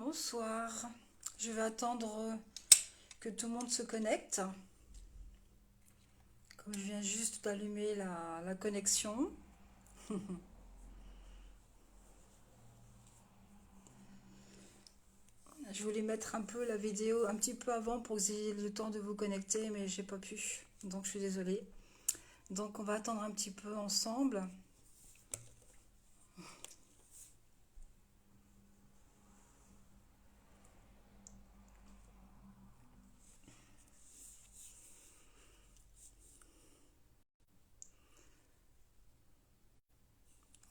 Bonsoir. Je vais attendre que tout le monde se connecte. Comme je viens juste d'allumer la connexion. Je voulais mettre un peu la vidéo un petit peu avant pour que vous ayez le temps de vous connecter, mais j'ai pas pu. Donc je suis désolée. Donc on va attendre un petit peu ensemble.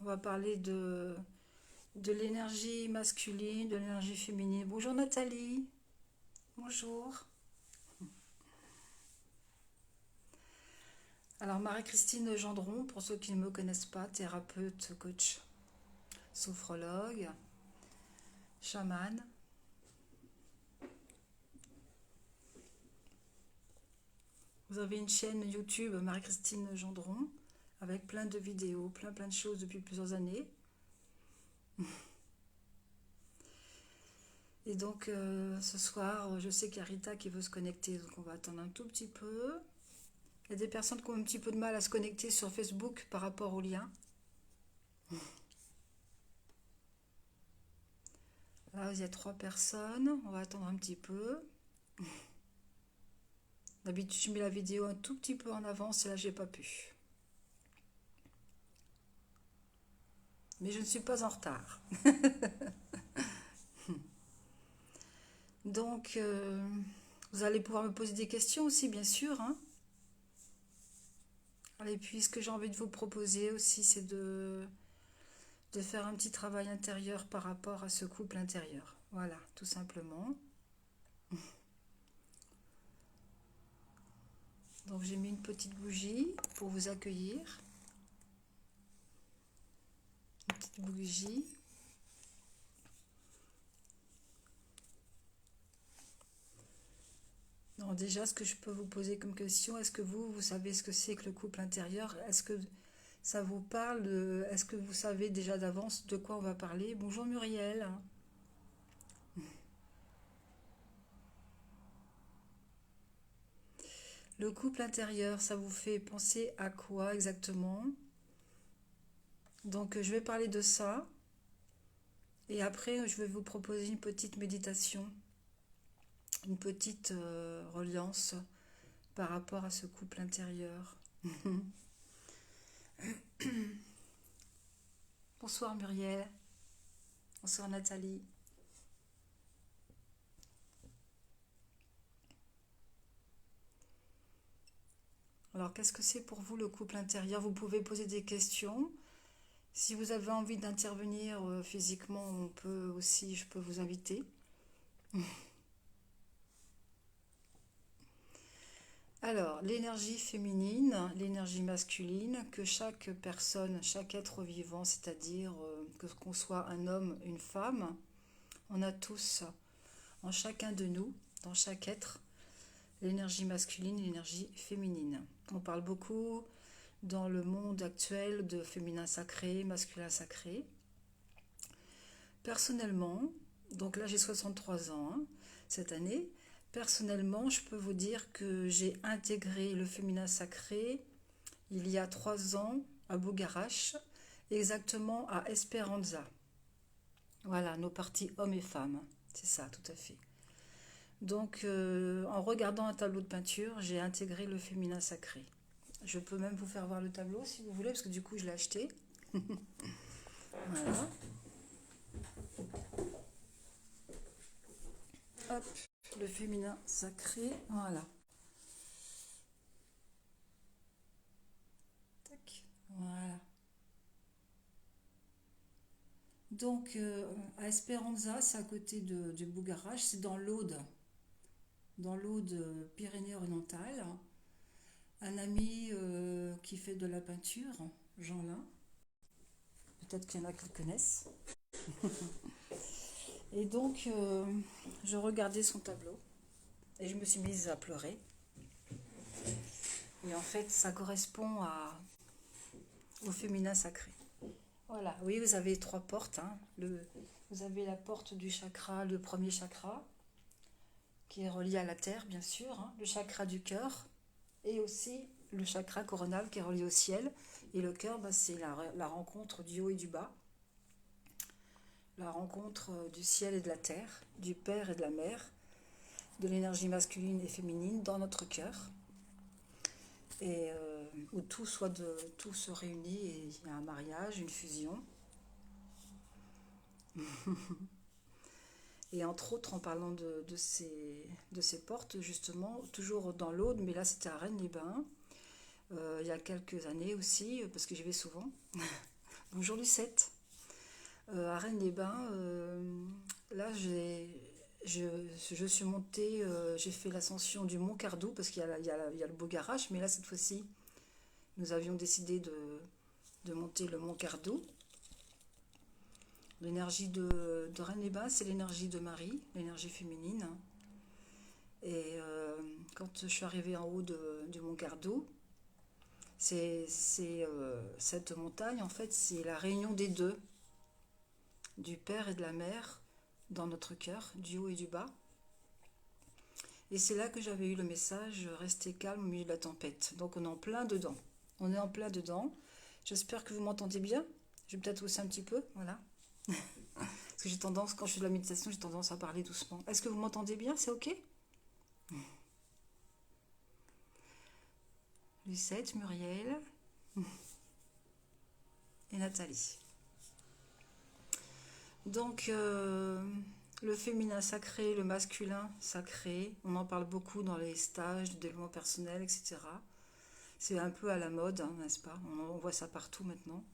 On va parler de l'énergie masculine, de l'énergie féminine. Bonjour Nathalie. Bonjour. Alors Marie-Christine Gendron, pour ceux qui ne me connaissent pas, thérapeute, coach, sophrologue, chamane. Vous avez une chaîne YouTube Marie-Christine Gendron avec plein de vidéos, plein de choses depuis plusieurs années. Et donc ce soir, je sais qu'il y a Rita qui veut se connecter, donc on va attendre un tout petit peu. Il y a des personnes qui ont un petit peu de mal à se connecter sur Facebook par rapport au lien. Là, il y a 3 personnes, on va attendre un petit peu. D'habitude, je mets la vidéo un tout petit peu en avance et là, j'ai pas pu. Mais je ne suis pas en retard. Donc, vous allez pouvoir me poser des questions aussi, bien sûr, hein. Et puis, ce que j'ai envie de vous proposer aussi, c'est de faire un petit travail intérieur par rapport à ce couple intérieur. Voilà, tout simplement. Donc, j'ai mis une petite bougie pour vous accueillir. Une petite bougie. Donc, déjà, ce que je peux vous poser comme question, est-ce que vous savez ce que c'est que le couple intérieur? Est-ce que ça vous parle? Est-ce que vous savez déjà d'avance de quoi on va parler? Bonjour Muriel. Le couple intérieur, ça vous fait penser à quoi exactement? Donc, je vais parler de ça. Et après, je vais vous proposer une petite méditation, une petite reliance par rapport à ce couple intérieur. Bonsoir Muriel. Bonsoir Nathalie. Alors, qu'est-ce que c'est pour vous le couple intérieur? Vous pouvez poser des questions. Si vous avez envie d'intervenir physiquement, on peut aussi, je peux vous inviter. Alors, l'énergie féminine, l'énergie masculine, que chaque personne, chaque être vivant, c'est-à-dire que qu'on soit un homme, une femme, on a tous en chacun de nous, dans chaque être, l'énergie masculine et l'énergie féminine. On parle beaucoup dans le monde actuel de féminin sacré, masculin sacré. Personnellement, donc là j'ai 63 ans cette année, personnellement je peux vous dire que j'ai intégré le féminin sacré il y a 3 ans à Bougarache, exactement à Esperanza. Voilà, nos parties hommes et femmes, c'est ça tout à fait. Donc en regardant un tableau de peinture, j'ai intégré le féminin sacré. Je peux même vous faire voir le tableau si vous voulez, parce que du coup je l'ai acheté. Voilà. Hop, le féminin sacré, voilà. Tac, voilà. Donc, à Esperanza, c'est à côté de Bougarache, c'est dans l'Aude Pyrénées-Orientales. Un ami qui fait de la peinture, Jean-Lin, peut-être qu'il y en a qui le connaissent. Et donc, je regardais son tableau et je me suis mise à pleurer. Et en fait, ça correspond au féminin sacré. Voilà, oui, vous avez trois portes, hein. Vous avez la porte du chakra, le premier chakra, qui est relié à la terre, bien sûr, hein, le chakra du cœur, et aussi le chakra coronal qui est relié au ciel. Et le cœur, bah, c'est la rencontre du haut et du bas, la rencontre du ciel et de la terre, du père et de la mère, de l'énergie masculine et féminine dans notre cœur, et où tout se réunit et il y a un mariage, une fusion. Et entre autres, en parlant de ces portes, justement, toujours dans l'Aude, mais là c'était à Rennes-les-Bains, il y a quelques années aussi, parce que j'y vais souvent. Bonjour Lucette. À Rennes-les-Bains, là je, je suis montée, j'ai fait l'ascension du Mont Cardou, parce qu'il y a le Beau-Garage, mais là cette fois-ci, nous avions décidé de monter le Mont Cardou. L'énergie de Rennes-les-Bains, c'est l'énergie de Marie, l'énergie féminine. Et quand je suis arrivée en haut du Mont Cardou, cette montagne, en fait, c'est la réunion des deux, du père et de la mère, dans notre cœur, du haut et du bas. Et c'est là que j'avais eu le message, restez calme au milieu de la tempête. Donc on est en plein dedans. On est en plein dedans. J'espère que vous m'entendez bien. Je vais peut-être hausser un petit peu, voilà. Parce que j'ai tendance, quand je fais de la méditation, j'ai tendance à parler doucement. Est-ce que vous m'entendez bien? C'est ok? Lucette, Muriel et Nathalie. Donc, le féminin sacré, le masculin sacré, on en parle beaucoup dans les stages de développement personnel, etc. C'est un peu à la mode, hein, n'est-ce pas? On voit ça partout maintenant.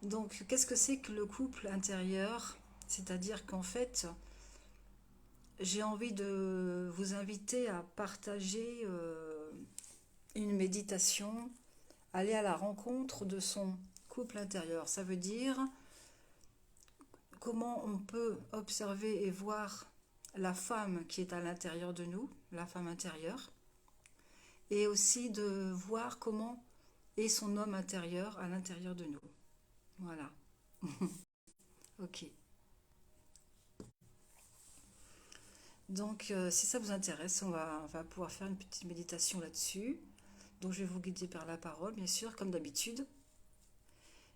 Donc, qu'est-ce que c'est que le couple intérieur? C'est-à-dire qu'en fait, j'ai envie de vous inviter à partager une méditation, aller à la rencontre de son couple intérieur. Ça veut dire comment on peut observer et voir la femme qui est à l'intérieur de nous, la femme intérieure, et aussi de voir comment est son homme intérieur à l'intérieur de nous. Voilà. Ok. Donc, si ça vous intéresse, on va pouvoir faire une petite méditation là-dessus. Donc, je vais vous guider par la parole, bien sûr, comme d'habitude.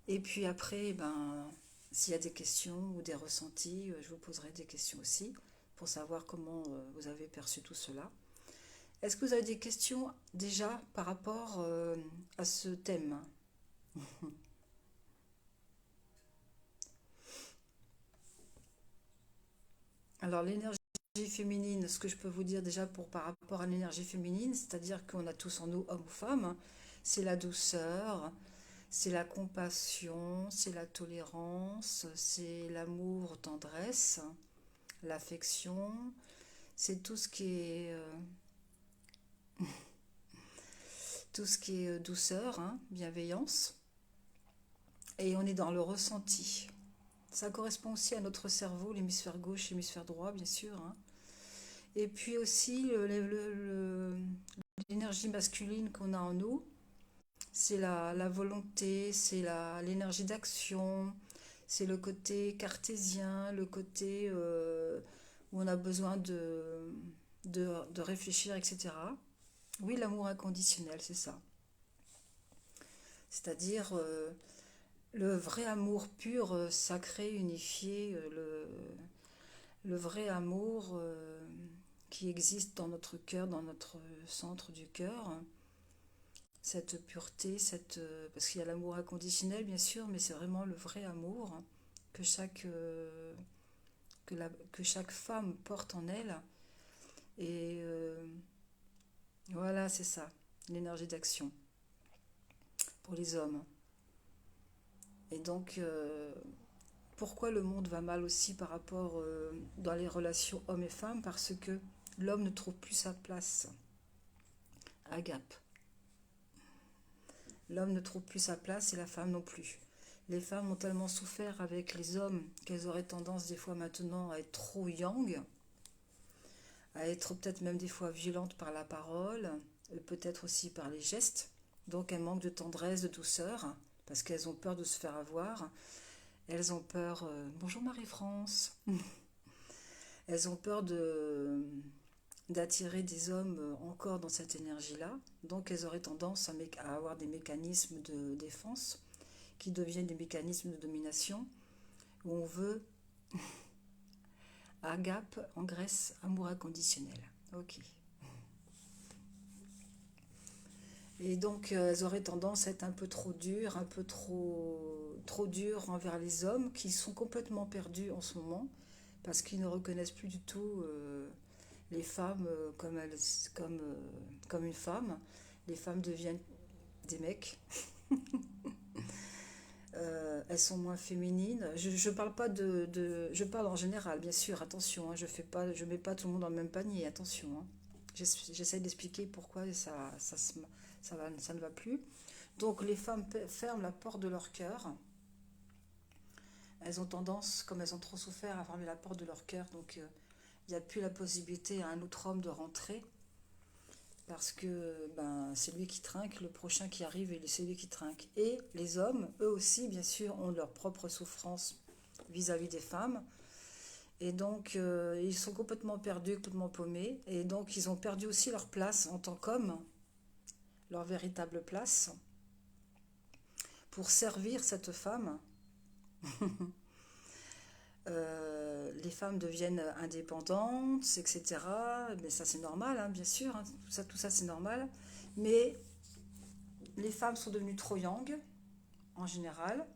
Et puis après, ben, s'il y a des questions ou des ressentis, je vous poserai des questions aussi pour savoir comment vous avez perçu tout cela. Est-ce que vous avez des questions déjà par rapport à ce thème? Alors l'énergie féminine, ce que je peux vous dire déjà par rapport à l'énergie féminine, c'est-à-dire qu'on a tous en nous, hommes ou femmes, c'est la douceur, c'est la compassion, c'est la tolérance, c'est l'amour, tendresse, l'affection, c'est tout ce qui est douceur, hein, bienveillance, et on est dans le ressenti. Ça correspond aussi à notre cerveau, l'hémisphère gauche, l'hémisphère droit, bien sûr, hein. Et puis aussi l'énergie masculine qu'on a en nous, c'est la volonté, c'est l'énergie d'action, c'est le côté cartésien, le côté où on a besoin de réfléchir, etc. Oui, l'amour inconditionnel, c'est ça. C'est-à-dire le vrai amour pur, sacré, unifié, le vrai amour qui existe dans notre cœur, dans notre centre du cœur. Cette pureté, parce qu'il y a l'amour inconditionnel, bien sûr, mais c'est vraiment le vrai amour que que chaque femme porte en elle. Et voilà, c'est ça, l'énergie d'action pour les hommes. Et donc, pourquoi le monde va mal aussi par rapport dans les relations hommes et femmes? Parce que l'homme ne trouve plus sa place. Agape. L'homme ne trouve plus sa place et la femme non plus. Les femmes ont tellement souffert avec les hommes qu'elles auraient tendance des fois maintenant à être trop yang, à être peut-être même des fois violentes par la parole, peut-être aussi par les gestes. Donc elles manquent de tendresse, de douceur, parce qu'elles ont peur de se faire avoir. Elles ont peur... Bonjour Marie-France. Elles ont peur d'attirer des hommes encore dans cette énergie-là. Donc elles auraient tendance à avoir des mécanismes de défense qui deviennent des mécanismes de domination, où on veut, agape en Grèce, amour inconditionnel. Ok. Et donc elles auraient tendance à être un peu trop dures, un peu trop dures envers les hommes qui sont complètement perdus en ce moment, parce qu'ils ne reconnaissent plus du tout les femmes comme une femme. Les femmes deviennent des mecs. Elles sont moins féminines. Je parle pas je parle en général, bien sûr, attention, hein, je mets pas tout le monde dans le même panier, attention. Hein. J'essaie d'expliquer pourquoi ça ne va plus. Donc les femmes ferment la porte de leur cœur. Elles ont tendance, comme elles ont trop souffert, à fermer la porte de leur cœur. Donc il n'y a plus la possibilité à un autre homme de rentrer. Parce que c'est lui qui trinque, le prochain qui arrive, c'est lui qui trinque. Et les hommes, eux aussi, bien sûr, ont leur propre souffrance vis-à-vis des femmes. Et donc, ils sont complètement perdus, complètement paumés. Et donc, ils ont perdu aussi leur place en tant qu'hommes, leur véritable place, pour servir cette femme. Les femmes deviennent indépendantes, etc. Mais ça, c'est normal, hein, bien sûr. Hein, tout ça, c'est normal. Mais les femmes sont devenues trop yang, en général,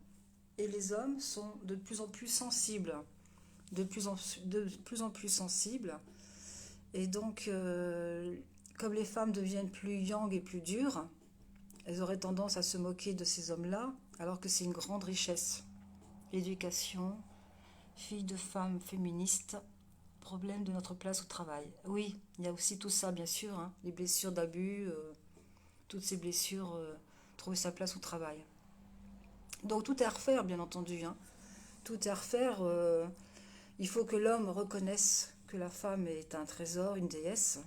et les hommes sont de plus en plus sensibles. De plus en plus sensibles. Et donc, comme les femmes deviennent plus yang et plus dures, elles auraient tendance à se moquer de ces hommes-là, alors que c'est une grande richesse. Éducation, fille de femme féministe, problème de notre place au travail. Oui, il y a aussi tout ça, bien sûr, hein, les blessures d'abus, toutes ces blessures, trouver sa place au travail. Donc tout est à refaire, bien entendu. Hein. Tout est à refaire. Il faut que l'homme reconnaisse que la femme est un trésor, une déesse.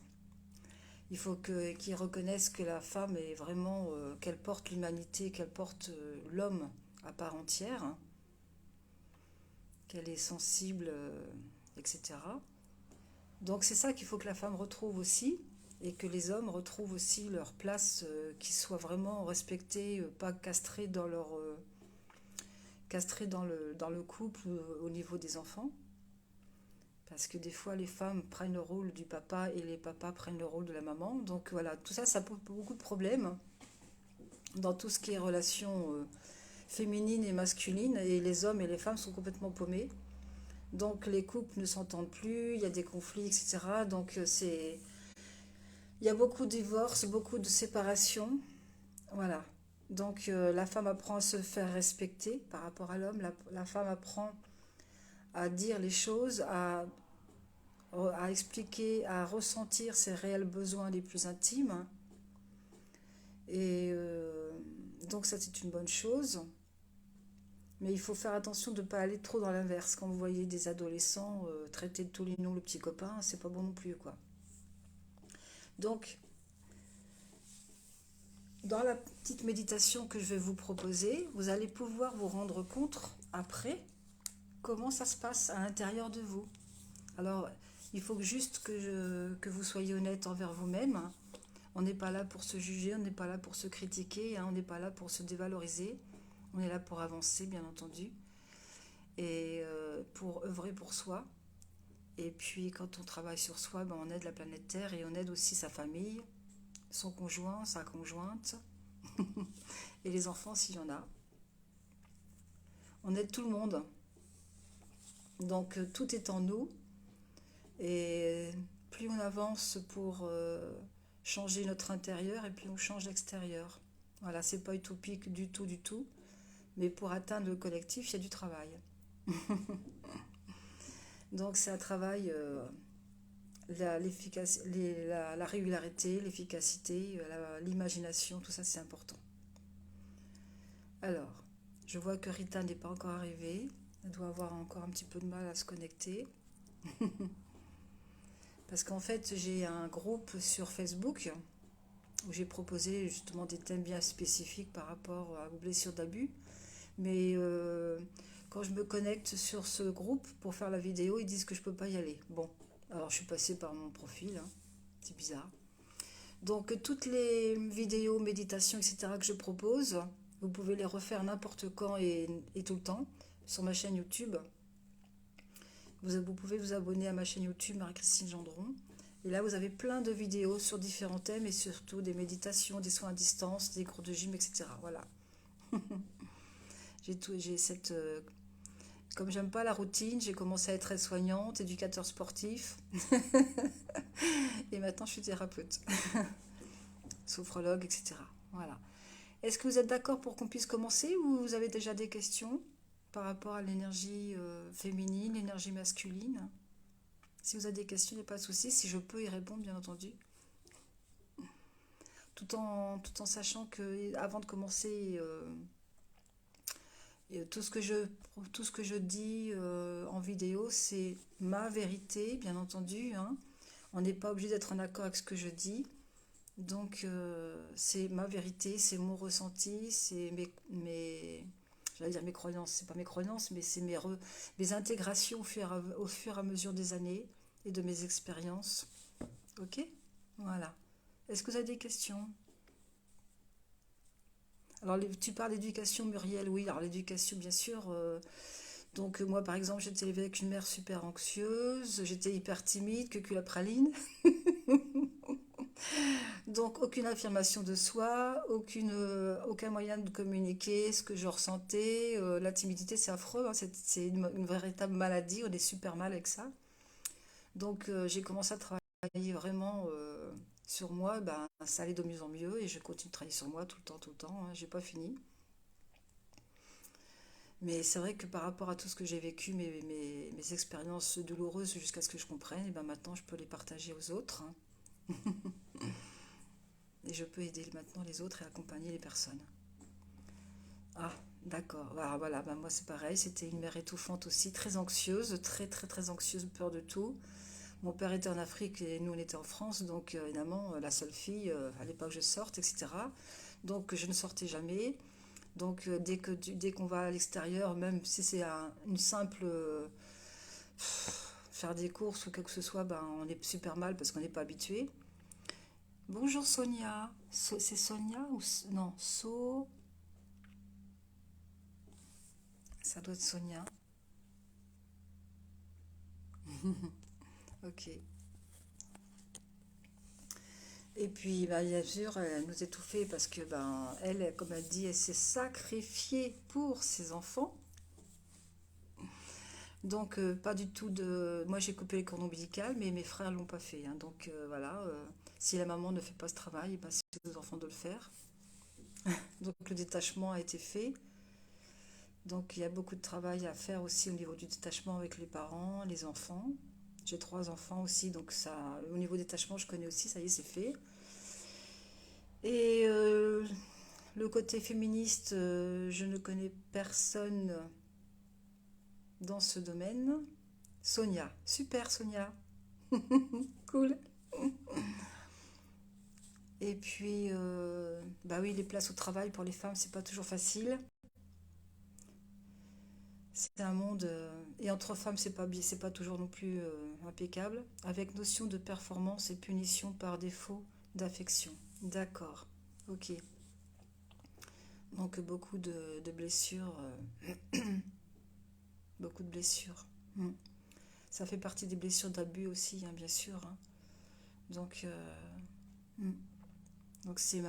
Il faut qu'il reconnaisse que la femme est vraiment, qu'elle porte l'humanité, qu'elle porte l'homme à part entière, hein, qu'elle est sensible, etc. Donc c'est ça qu'il faut que la femme retrouve aussi, et que les hommes retrouvent aussi leur place, qu'ils soient vraiment respectés, pas castrés dans le couple, au niveau des enfants. Parce que des fois, les femmes prennent le rôle du papa et les papas prennent le rôle de la maman. Donc voilà, tout ça, ça pose beaucoup de problèmes dans tout ce qui est relations féminines et masculines. Et les hommes et les femmes sont complètement paumés. Donc les couples ne s'entendent plus, il y a des conflits, etc. Donc il y a beaucoup de divorces, beaucoup de séparations. Voilà. Donc la femme apprend à se faire respecter par rapport à l'homme. La femme apprend à dire les choses, à expliquer, à ressentir ses réels besoins les plus intimes. Et donc ça, c'est une bonne chose. Mais il faut faire attention de ne pas aller trop dans l'inverse. Quand vous voyez des adolescents traiter de tous les noms le petit copain, c'est pas bon non plus, quoi. Donc, dans la petite méditation que je vais vous proposer, vous allez pouvoir vous rendre compte après comment ça se passe à l'intérieur de vous. Alors, il faut juste que vous soyez honnête envers vous-même. On n'est pas là pour se juger, on n'est pas là pour se critiquer, hein, on n'est pas là pour se dévaloriser. On est là pour avancer, bien entendu, et pour œuvrer pour soi. Et puis, quand on travaille sur soi, on aide la planète Terre et on aide aussi sa famille, son conjoint, sa conjointe, et les enfants s'il y en a. On aide tout le monde. Donc, tout est en nous. Et plus on avance pour changer notre intérieur, et plus on change l'extérieur. Voilà, c'est pas utopique du tout, du tout. Mais pour atteindre le collectif, il y a du travail. Donc c'est un travail, la régularité, l'efficacité, l'imagination, tout ça c'est important. Alors, je vois que Rita n'est pas encore arrivée. Elle doit avoir encore un petit peu de mal à se connecter. Parce qu'en fait, j'ai un groupe sur Facebook où j'ai proposé justement des thèmes bien spécifiques par rapport aux blessures d'abus. Mais quand je me connecte sur ce groupe pour faire la vidéo, ils disent que je peux pas y aller. Bon, alors je suis passée par mon profil, hein. C'est bizarre. Donc toutes les vidéos, méditations, etc. que je propose, vous pouvez les refaire n'importe quand et tout le temps sur ma chaîne YouTube. Vous pouvez vous abonner à ma chaîne YouTube Marie-Christine Gendron. Et là, vous avez plein de vidéos sur différents thèmes et surtout des méditations, des soins à distance, des cours de gym, etc. Voilà. J'ai cette. Comme j'aime pas la routine, j'ai commencé à être aide-soignante, éducateur sportif et maintenant je suis thérapeute, sophrologue, etc. Voilà. Est-ce que vous êtes d'accord pour qu'on puisse commencer ou vous avez déjà des questions par rapport à l'énergie féminine, l'énergie masculine? Si vous avez des questions, il n'y a pas de souci. Si je peux y répondre, bien entendu. Tout en sachant que avant de commencer, tout tout ce que je dis en vidéo, c'est ma vérité, bien entendu, hein. On n'est pas obligé d'être en accord avec ce que je dis. Donc, c'est ma vérité, c'est mon ressenti, c'est j'allais dire mes croyances, c'est pas mes croyances, mais c'est mes intégrations au fur et à mesure des années et de mes expériences. Ok? Voilà. Est-ce que vous avez des questions? Alors, tu parles d'éducation, Muriel, oui, alors l'éducation, bien sûr. Donc, moi, par exemple, j'étais élevée avec une mère super anxieuse, j'étais hyper timide, que la praline. Donc, aucune affirmation de soi, aucun moyen de communiquer ce que je ressentais. La timidité, c'est affreux, hein, c'est une véritable maladie, on est super mal avec ça. Donc, j'ai commencé à travailler vraiment sur moi, ben, ça allait de mieux en mieux et je continue de travailler sur moi tout le temps, hein, j'ai pas fini. Mais c'est vrai que par rapport à tout ce que j'ai vécu, mes expériences douloureuses jusqu'à ce que je comprenne, et ben maintenant je peux les partager aux autres, hein. Et je peux aider maintenant les autres et accompagner les personnes. Ah, d'accord. Voilà, bah, moi c'est pareil, c'était une mère étouffante aussi, très anxieuse, très très très anxieuse, peur de tout. Mon père était en Afrique et nous on était en France, donc évidemment la seule fille, fallait pas que je sorte, etc. Donc je ne sortais jamais. Donc dès qu'on va à l'extérieur, même si c'est une simple faire des courses ou quelque chose que ce soit, ben, on est super mal parce qu'on n'est pas habitué. Bonjour Sonia. C'est Sonia ou non, ça doit être Sonia. Ok. Et puis, bah, bien sûr, elle nous étouffait parce que, ben, elle, comme elle dit, elle s'est sacrifiée pour ses enfants. Donc, pas du tout de. Moi, j'ai coupé les cordons ombilical, mais mes frères l'ont pas fait, hein. Donc, voilà. Si la maman ne fait pas ce travail, ben, c'est aux enfants de le faire. Donc, le détachement a été fait. Donc, il y a beaucoup de travail à faire aussi au niveau du détachement avec les parents, les enfants. J'ai trois enfants aussi, donc ça, au niveau détachement, je connais aussi, ça y est, c'est fait. Et le côté féministe, je ne connais personne dans ce domaine. Sonia, super Sonia, cool. Et puis, bah oui, les places au travail pour les femmes, c'est pas toujours facile. C'est un monde, et entre femmes, c'est pas toujours non plus impeccable. Avec notion de performance et punition par défaut d'affection. D'accord, ok. Donc beaucoup de blessures, beaucoup de blessures. Mm. Ça fait partie des blessures d'abus aussi, hein, bien sûr, hein. Donc, mm. Donc c'est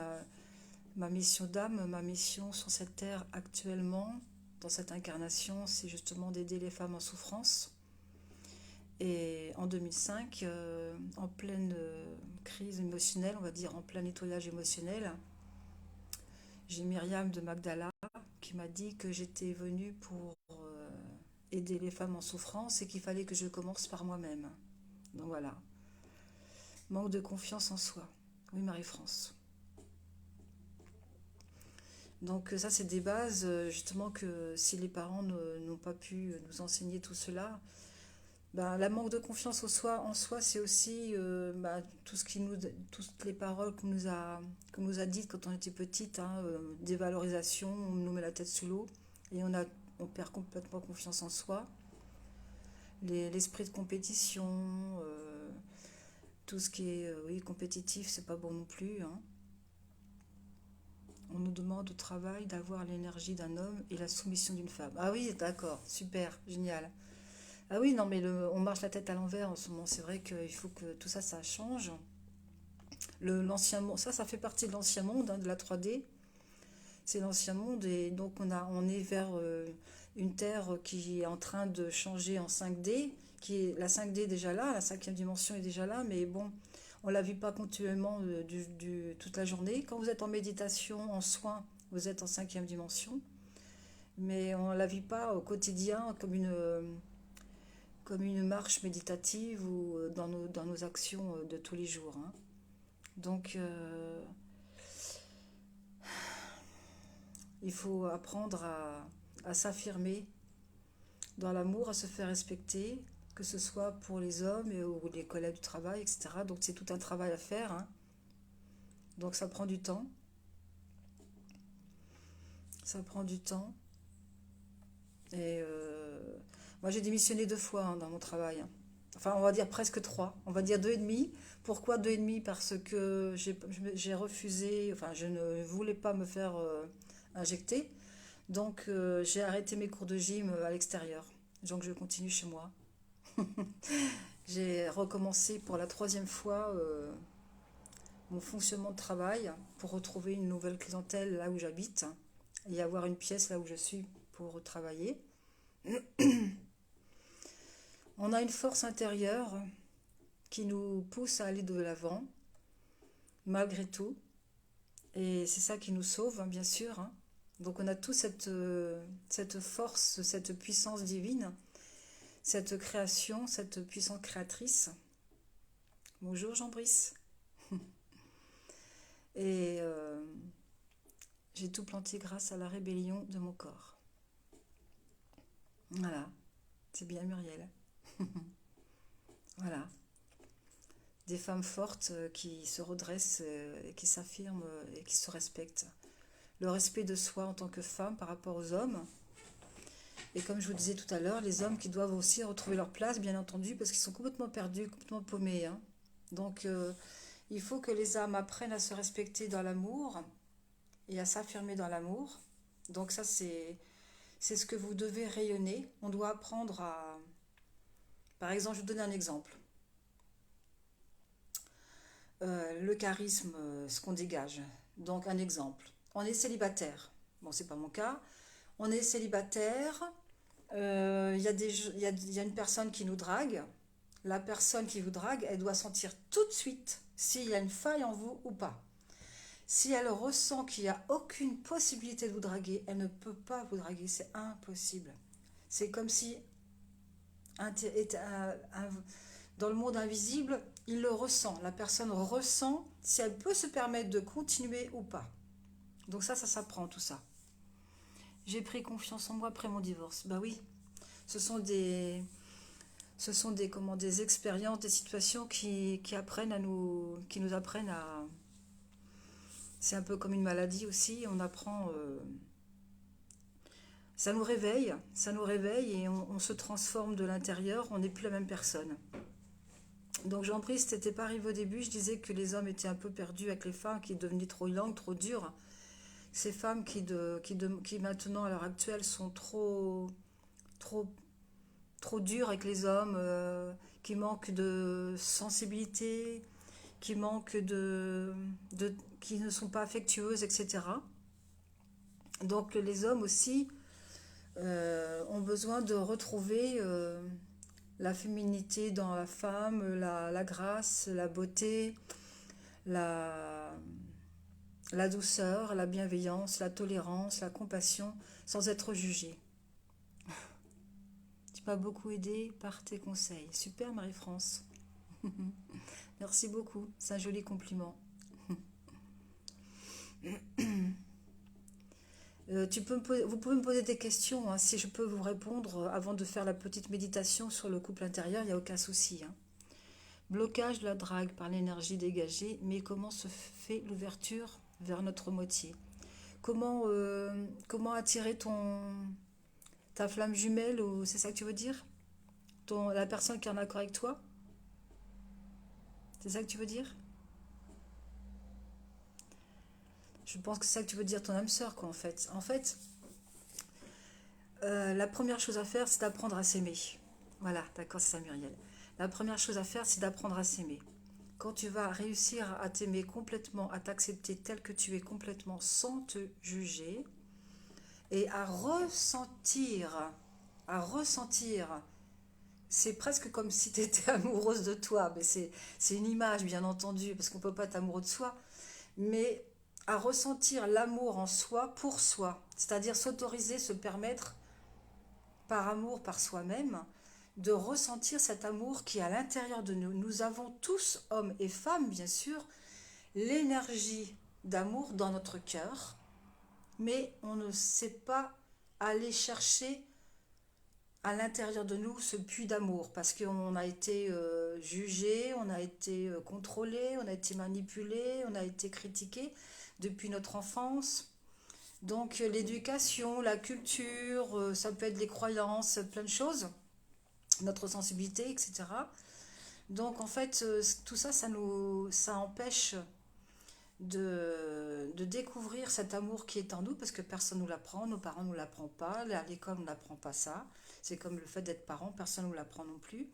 ma mission d'âme, ma mission sur cette terre actuellement, dans cette incarnation, c'est justement d'aider les femmes en souffrance. Et en 2005, en pleine crise émotionnelle, on va dire en plein nettoyage émotionnel, j'ai Myriam de Magdala qui m'a dit que j'étais venue pour aider les femmes en souffrance et qu'il fallait que je commence par moi-même. Donc voilà, manque de confiance en soi. Oui, Marie-France. Donc ça, c'est des bases, justement, que si les parents n'ont pas pu nous enseigner tout cela, Ben, la manque de confiance en soi, c'est aussi tout ce qui nous, toutes les paroles qu'on nous a dites quand on était petite, hein, dévalorisation, on nous met la tête sous l'eau et on perd complètement confiance en soi. L'esprit de compétition, tout ce qui est oui, compétitif, c'est pas bon non plus, hein. On nous demande au travail d'avoir l'énergie d'un homme et la soumission d'une femme. Ah oui, d'accord, super, génial. Ah oui, non, mais on marche la tête à l'envers en ce moment. C'est vrai qu'il faut que tout ça, ça change. L'ancien monde, ça fait partie de l'ancien monde, hein, de la 3D. C'est l'ancien monde et donc on est vers une Terre qui est en train de changer en 5D, qui est la 5D est déjà là, la cinquième dimension est déjà là, mais bon, on la vit pas continuellement toute la journée. Quand vous êtes en méditation, en soin, vous êtes en cinquième dimension, mais on la vit pas au quotidien comme une marche méditative ou dans nos actions de tous les jours, hein. Donc, il faut apprendre à s'affirmer dans l'amour, à se faire respecter, que ce soit pour les hommes ou les collègues du travail, etc. Donc, c'est tout un travail à faire, hein. Donc, ça prend du temps. Ça prend du temps. Et moi, j'ai démissionné 2 fois, hein, dans mon travail, hein. Enfin, on va dire presque 3. On va dire 2,5. Pourquoi 2,5? Parce que j'ai refusé, enfin, je ne voulais pas me faire injecter. Donc, j'ai arrêté mes cours de gym à l'extérieur. Donc, je continue chez moi. J'ai recommencé pour la 3e fois mon fonctionnement de travail pour retrouver une nouvelle clientèle là où j'habite et avoir une pièce là où je suis pour travailler. On a une force intérieure qui nous pousse à aller de l'avant, malgré tout. Et c'est ça qui nous sauve, hein, bien sûr, hein. Donc on a toute cette force, cette puissance divine, cette création, cette puissance créatrice. Bonjour Jean-Brice. Et j'ai tout planté grâce à la rébellion de mon corps. Voilà, c'est bien Muriel. Voilà, des femmes fortes qui se redressent et qui s'affirment et qui se respectent. Le respect de soi en tant que femme par rapport aux hommes. Et comme je vous disais tout à l'heure, les hommes qui doivent aussi retrouver leur place, bien entendu, parce qu'ils sont complètement perdus, complètement paumés, hein. Donc, il faut que les âmes apprennent à se respecter dans l'amour et à s'affirmer dans l'amour. Donc ça, c'est ce que vous devez rayonner. On doit apprendre à... Par exemple, je vous donne un exemple. Le charisme, ce qu'on dégage. Donc un exemple. On est célibataire. Bon, c'est pas mon cas. On est célibataire. Il y a une personne qui nous drague. La personne qui vous drague, elle doit sentir tout de suite s'il y a une faille en vous ou pas. Si elle ressent qu'il n'y a aucune possibilité de vous draguer, elle ne peut pas vous draguer, c'est impossible. C'est comme si dans le monde invisible, il le ressent. La personne ressent si elle peut se permettre de continuer ou pas. Donc ça s'apprend tout ça. J'ai pris confiance en moi après mon divorce. Bah oui, ce sont des expériences, des situations qui nous apprennent à... C'est un peu comme une maladie aussi, on apprend... ça nous réveille et on se transforme de l'intérieur, on n'est plus la même personne. Donc Jean-Brice, c'était pas arrivé au début, je disais que les hommes étaient un peu perdus avec les femmes qui devenaient trop longues, trop dures. Ces femmes qui maintenant à l'heure actuelle sont trop, trop dures avec les hommes, qui manquent de sensibilité, qui manquent qui ne sont pas affectueuses, etc. Donc les hommes aussi ont besoin de retrouver la féminité dans la femme, la grâce, la beauté, la, la douceur, la bienveillance, la tolérance, la compassion, sans être jugé. Tu m'as beaucoup aidé par tes conseils. Super Marie-France. Merci beaucoup, c'est un joli compliment. Vous pouvez me poser des questions, hein, si je peux vous répondre avant de faire la petite méditation sur le couple intérieur, il n'y a aucun souci, hein. Blocage de la drague par l'énergie dégagée, mais comment se fait l'ouverture vers notre moitié? Comment attirer ta flamme jumelle, ou c'est ça que tu veux dire? La personne qui est en accord avec toi? C'est ça que tu veux dire? Je pense que c'est ça que tu veux dire, ton âme sœur, quoi, en fait. En fait, la première chose à faire, c'est d'apprendre à s'aimer. Voilà, d'accord, c'est ça, Muriel. La première chose à faire, c'est d'apprendre à s'aimer. Quand tu vas réussir à t'aimer complètement, à t'accepter tel que tu es complètement, sans te juger, et à ressentir, c'est presque comme si tu étais amoureuse de toi, mais c'est une image, bien entendu, parce qu'on ne peut pas être amoureux de soi, mais à ressentir l'amour en soi pour soi, c'est-à-dire s'autoriser, se permettre, par amour par soi-même, de ressentir cet amour qui est à l'intérieur de nous. Nous avons tous, hommes et femmes, bien sûr, l'énergie d'amour dans notre cœur, mais on ne sait pas aller chercher à l'intérieur de nous ce puits d'amour, parce qu'on a été jugé, on a été contrôlé, on a été manipulé, on a été critiqué depuis notre enfance. Donc l'éducation, la culture, ça peut être les croyances, plein de choses, notre sensibilité, etc. Donc en fait, tout ça, ça empêche de découvrir cet amour qui est en nous, parce que personne ne nous l'apprend, nos parents ne nous l'apprennent pas, à l'école on n'apprend pas ça. C'est comme le fait d'être parent, personne ne nous l'apprend non plus.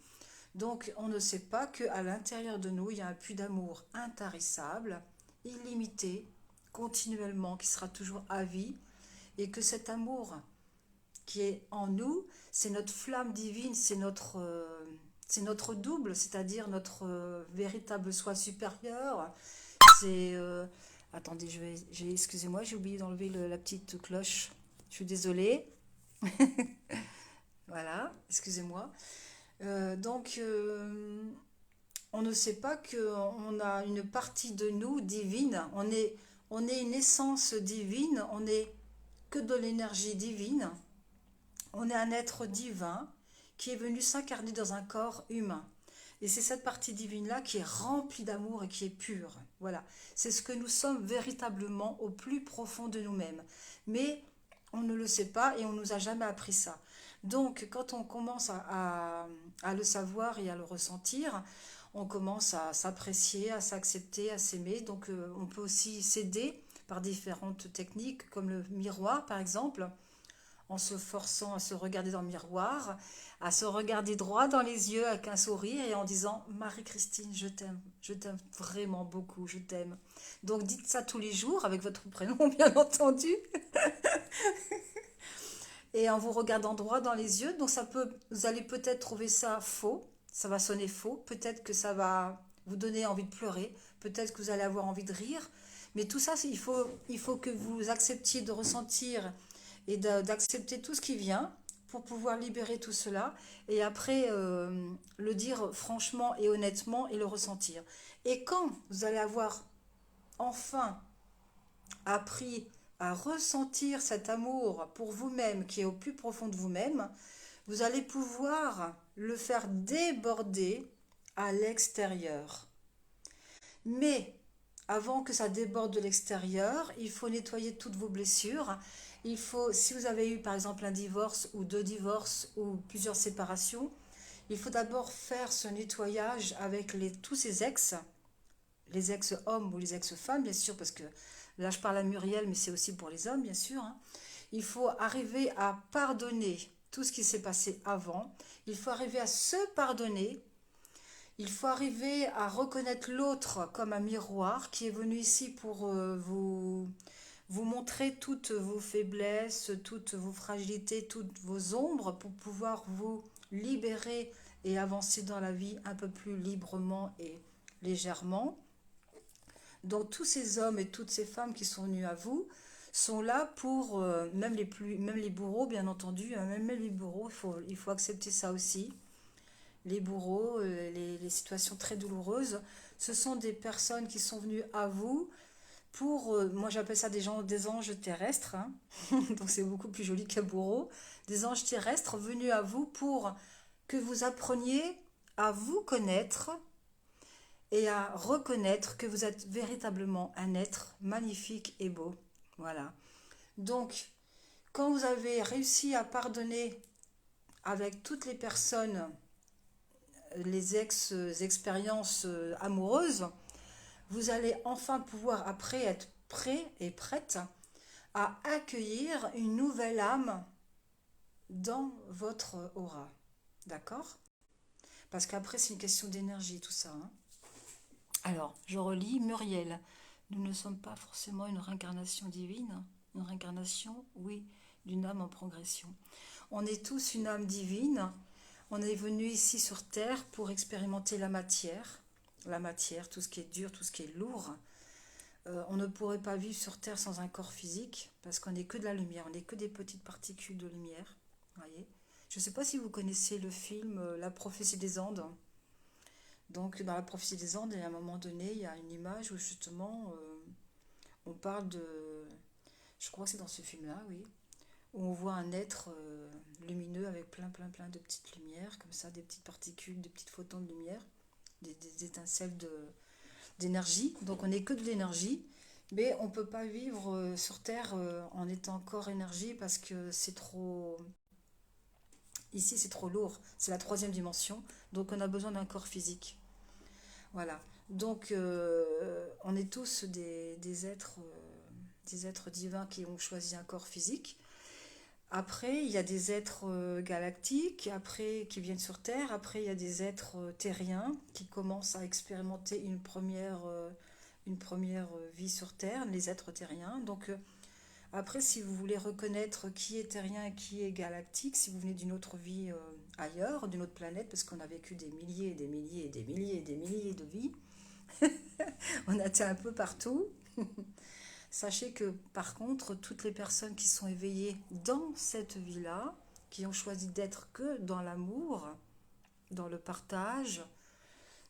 Donc on ne sait pas qu'à l'intérieur de nous, il y a un puits d'amour intarissable, illimité, continuellement, qui sera toujours à vie, et que cet amour qui est en nous, c'est notre flamme divine, c'est notre double, c'est-à-dire notre véritable soi supérieur. C'est... attendez, excusez-moi, j'ai oublié d'enlever la petite cloche. Je suis désolée. Voilà, excusez-moi. Donc, on ne sait pas qu'on a une partie de nous divine. On est une essence divine. On n'est que de l'énergie divine. On est un être divin qui est venu s'incarner dans un corps humain. Et c'est cette partie divine-là qui est remplie d'amour et qui est pure. Voilà, c'est ce que nous sommes véritablement au plus profond de nous-mêmes. Mais on ne le sait pas et on ne nous a jamais appris ça. Donc, quand on commence à le savoir et à le ressentir, on commence à s'apprécier, à s'accepter, à s'aimer. Donc, on peut aussi s'aider par différentes techniques, comme le miroir, par exemple, en se forçant à se regarder dans le miroir, à se regarder droit dans les yeux avec un sourire et en disant Marie-Christine, je t'aime vraiment beaucoup, je t'aime. Donc dites ça tous les jours avec votre prénom, bien entendu, et en vous regardant droit dans les yeux. Donc vous allez peut-être trouver ça faux, ça va sonner faux, peut-être que ça va vous donner envie de pleurer, peut-être que vous allez avoir envie de rire, mais tout ça, il faut que vous acceptiez de ressentir et d'accepter tout ce qui vient pour pouvoir libérer tout cela et après le dire franchement et honnêtement et le ressentir. Et quand vous allez avoir enfin appris à ressentir cet amour pour vous-même qui est au plus profond de vous-même, vous allez pouvoir le faire déborder à l'extérieur. Mais avant que ça déborde de l'extérieur, il faut nettoyer toutes vos blessures. Il faut, si vous avez eu par exemple un divorce ou deux divorces ou plusieurs séparations, il faut d'abord faire ce nettoyage avec tous ces ex, les ex-hommes ou les ex-femmes, bien sûr, parce que là je parle à Muriel, mais c'est aussi pour les hommes, bien sûr, hein. Il faut arriver à pardonner tout ce qui s'est passé avant. Il faut arriver à se pardonner. Il faut arriver à reconnaître l'autre comme un miroir qui est venu ici pour vous montrer toutes vos faiblesses, toutes vos fragilités, toutes vos ombres pour pouvoir vous libérer et avancer dans la vie un peu plus librement et légèrement. Donc tous ces hommes et toutes ces femmes qui sont venus à vous sont là pour, même les bourreaux bien entendu, hein, même les bourreaux, il faut accepter ça aussi. Les bourreaux, les situations très douloureuses, ce sont des personnes qui sont venues à vous moi j'appelle ça des anges terrestres, hein. Donc c'est beaucoup plus joli qu'un bourreau, des anges terrestres venus à vous pour que vous appreniez à vous connaître et à reconnaître que vous êtes véritablement un être magnifique et beau. Voilà. Donc, quand vous avez réussi à pardonner avec toutes les personnes, les expériences amoureuses, vous allez enfin pouvoir après être prêt et prête à accueillir une nouvelle âme dans votre aura. D'accord? Parce qu'après, c'est une question d'énergie, tout ça, hein. Alors, je relis Muriel. Nous ne sommes pas forcément une réincarnation divine. Une réincarnation, oui, d'une âme en progression. On est tous une âme divine. On est venu ici sur Terre pour expérimenter la matière. La matière, tout ce qui est dur, tout ce qui est lourd. On ne pourrait pas vivre sur Terre sans un corps physique, parce qu'on n'est que de la lumière, on n'est que des petites particules de lumière. Voyez. Je ne sais pas si vous connaissez le film La prophétie des Andes. Donc dans la prophétie des Andes, à un moment donné, il y a une image où justement on parle de... Je crois que c'est dans ce film-là, oui. Où on voit un être lumineux avec plein de petites lumières, comme ça, des petites particules, des petites photons de lumière, des étincelles d'énergie. Donc on n'est que de l'énergie, mais on ne peut pas vivre sur Terre en étant corps énergie parce que c'est trop... Ici c'est trop lourd, c'est la troisième dimension, donc on a besoin d'un corps physique. Voilà. Donc on est tous des êtres divins qui ont choisi un corps physique. Après, il y a des êtres galactiques, après qui viennent sur Terre. Après, il y a des êtres terriens qui commencent à expérimenter une première vie sur Terre, les êtres terriens. Donc, après, si vous voulez reconnaître qui est terrien et qui est galactique, si vous venez d'une autre vie ailleurs, d'une autre planète, parce qu'on a vécu des milliers et des milliers et des milliers et des milliers de vies, on a été un peu partout. Sachez que par contre, toutes les personnes qui sont éveillées dans cette vie-là, qui ont choisi d'être que dans l'amour, dans le partage,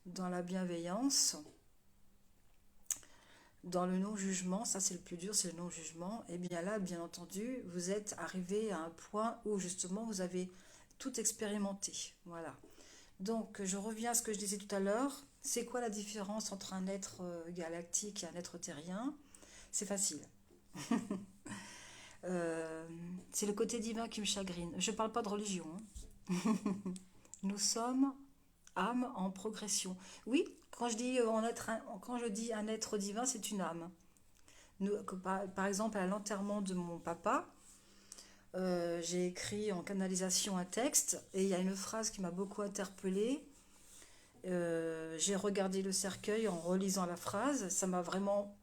dans la bienveillance, dans le non-jugement, ça c'est le plus dur, c'est le non-jugement, et bien là, bien entendu, vous êtes arrivé à un point où justement vous avez tout expérimenté. Voilà. Donc je reviens à ce que je disais tout à l'heure. C'est quoi la différence entre un être galactique et un être terrien? C'est facile. C'est le côté divin qui me chagrine. Je ne parle pas de religion, hein. Nous sommes âme en progression. Oui, quand je dis un être divin, c'est une âme. Par exemple, à l'enterrement de mon papa, j'ai écrit en canalisation un texte et il y a une phrase qui m'a beaucoup interpellée. J'ai regardé le cercueil en relisant la phrase. Ça m'a vraiment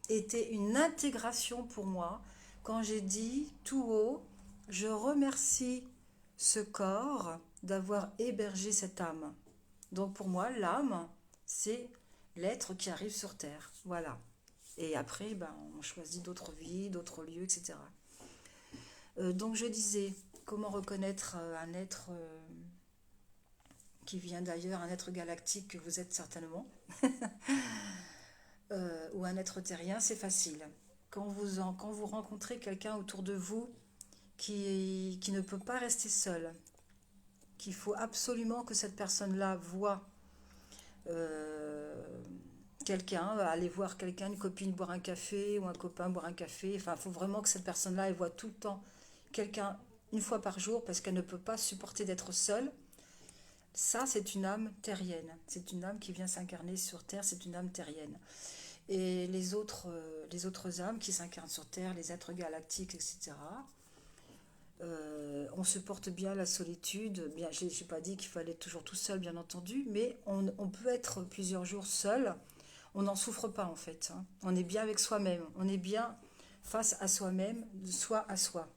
été une intégration pour moi quand j'ai dit tout haut, je remercie ce corps d'avoir hébergé cette âme. Donc pour moi, l'âme, c'est l'être qui arrive sur Terre. Voilà. Et après, ben, on choisit d'autres vies, d'autres lieux, etc. Donc je disais, comment reconnaître un être qui vient d'ailleurs, un être galactique que vous êtes certainement, ou un être terrien, c'est facile. Quand vous rencontrez quelqu'un autour de vous qui ne peut pas rester seul, qu'il faut absolument que cette personne-là voit quelqu'un, aller voir quelqu'un, une copine boire un café ou un copain boire un café. Enfin, il faut vraiment que cette personne-là, elle voit tout le temps quelqu'un une fois par jour parce qu'elle ne peut pas supporter d'être seule. Ça, c'est une âme terrienne. C'est une âme qui vient s'incarner sur Terre, c'est une âme terrienne. Et les autres âmes qui s'incarnent sur Terre, les êtres galactiques, etc., on supporte bien la solitude. Bien, je n'ai pas dit qu'il fallait être toujours tout seul, bien entendu, mais on peut être plusieurs jours seul. On n'en souffre pas, en fait, hein. On est bien avec soi-même. On est bien face à soi-même, de soi à soi.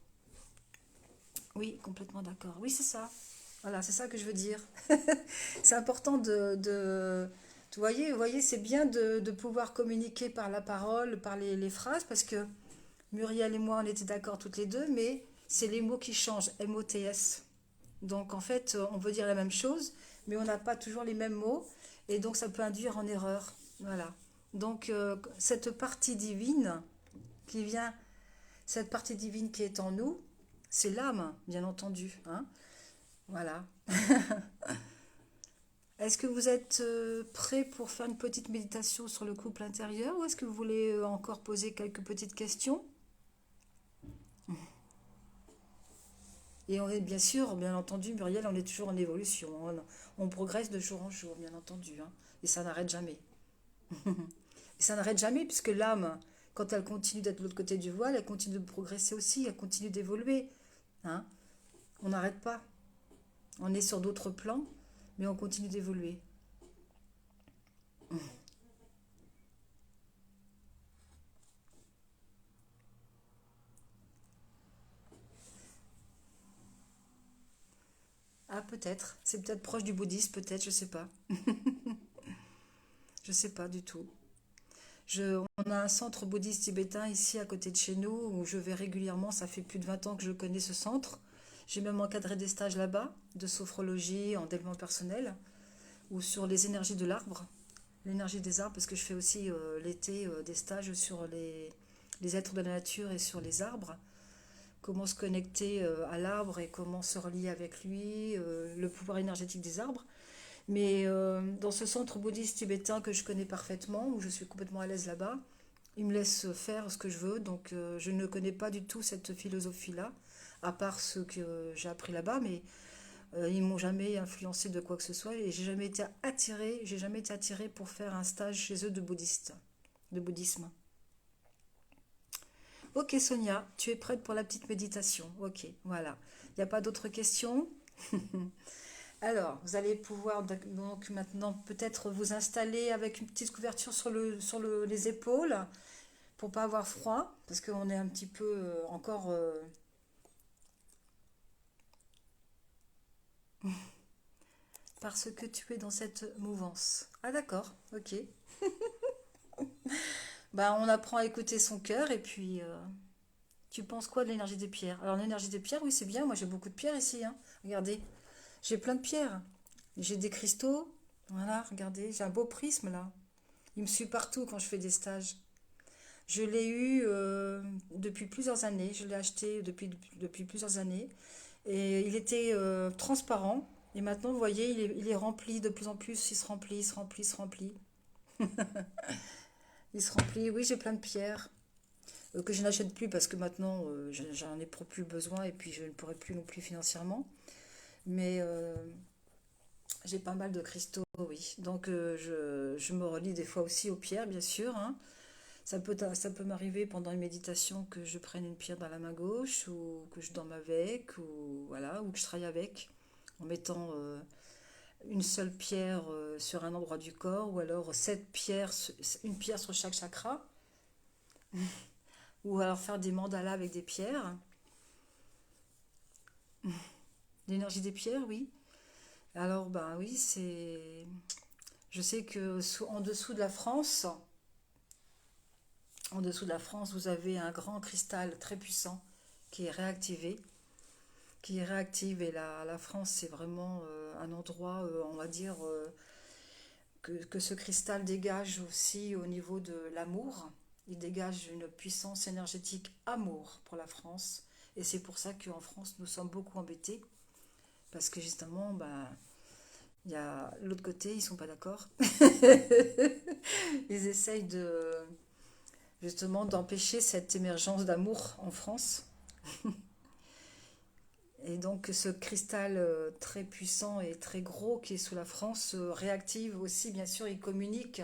Oui, complètement d'accord. Oui, c'est ça. Voilà, c'est ça que je veux dire. C'est important vous voyez, c'est bien de pouvoir communiquer par la parole, par les phrases, parce que Muriel et moi, on était d'accord toutes les deux, mais c'est les mots qui changent, M-O-T-S. Donc en fait, on veut dire la même chose, mais on n'a pas toujours les mêmes mots, et donc ça peut induire en erreur. Voilà. Donc, cette partie divine qui vient, cette partie divine qui est en nous, c'est l'âme, bien entendu, hein. Voilà. Est-ce que vous êtes prêt pour faire une petite méditation sur le couple intérieur ou est-ce que vous voulez encore poser quelques petites questions? Et on est bien sûr, bien entendu, Muriel, on est toujours en évolution. On progresse de jour en jour, bien entendu, hein. Et ça n'arrête jamais. Et ça n'arrête jamais puisque l'âme, quand elle continue d'être de l'autre côté du voile, elle continue de progresser aussi, elle continue d'évoluer, hein. On n'arrête pas. On est sur d'autres plans, mais on continue d'évoluer. Ah, peut-être. C'est peut-être proche du bouddhisme, peut-être, je sais pas. Je sais pas du tout. On a un centre bouddhiste tibétain ici à côté de chez nous où je vais régulièrement. Ça fait plus de 20 ans que je connais ce centre. J'ai même encadré des stages là-bas de sophrologie, en développement personnel ou sur les énergies de l'arbre, l'énergie des arbres, parce que je fais aussi l'été des stages sur les êtres de la nature et sur les arbres. Comment se connecter à l'arbre et comment se relier avec lui, le pouvoir énergétique des arbres. Mais dans ce centre bouddhiste tibétain que je connais parfaitement, où je suis complètement à l'aise là-bas, il me laisse faire ce que je veux, donc je ne connais pas du tout cette philosophie-là, à part ce que j'ai appris là-bas, mais ils m'ont jamais influencé de quoi que ce soit et j'ai jamais été attirée pour faire un stage chez eux de bouddhisme. Ok Sonia, tu es prête pour la petite méditation. Ok, voilà. Il n'y a pas d'autres questions? Alors, vous allez pouvoir donc maintenant peut-être vous installer avec une petite couverture les épaules pour pas avoir froid, parce qu'on est un petit peu encore parce que tu es dans cette mouvance. Ah d'accord, ok. Bah on apprend à écouter son cœur et puis tu penses quoi de l'énergie des pierres? Alors l'énergie des pierres, oui c'est bien, moi j'ai beaucoup de pierres ici, hein. Regardez, j'ai plein de pierres. J'ai des cristaux, voilà, regardez, j'ai un beau prisme là. Il me suit partout quand je fais des stages. Je l'ai eu depuis plusieurs années, je l'ai acheté depuis plusieurs années. Et il était transparent. Et maintenant, vous voyez, il est rempli de plus en plus. Il se remplit, il se remplit, il se remplit. Il se remplit. Oui, j'ai plein de pierres que je n'achète plus parce que maintenant, j'en ai plus besoin et puis je ne pourrai plus non plus financièrement. Mais j'ai pas mal de cristaux, oui. Donc, je me relie des fois aussi aux pierres, bien sûr, hein. Ça peut m'arriver pendant une méditation que je prenne une pierre dans la main gauche ou que je dorme avec ou voilà ou que je travaille avec en mettant une seule pierre sur un endroit du corps ou alors une pierre sur chaque chakra ou alors faire des mandalas avec des pierres. L'énergie des pierres, oui. Alors ben oui, je sais que en dessous de la France, vous avez un grand cristal très puissant qui est réactivé qui réactive. Et la France, c'est vraiment un endroit, on va dire, que ce cristal dégage aussi au niveau de l'amour. Il dégage une puissance énergétique amour pour la France. Et c'est pour ça qu'en France, nous sommes beaucoup embêtés. Parce que justement, bah, il y a l'autre côté, ils sont pas d'accord. Ils essayent justement d'empêcher cette émergence d'amour en France. Et donc ce cristal très puissant et très gros qui est sous la France réactive aussi, bien sûr, il communique.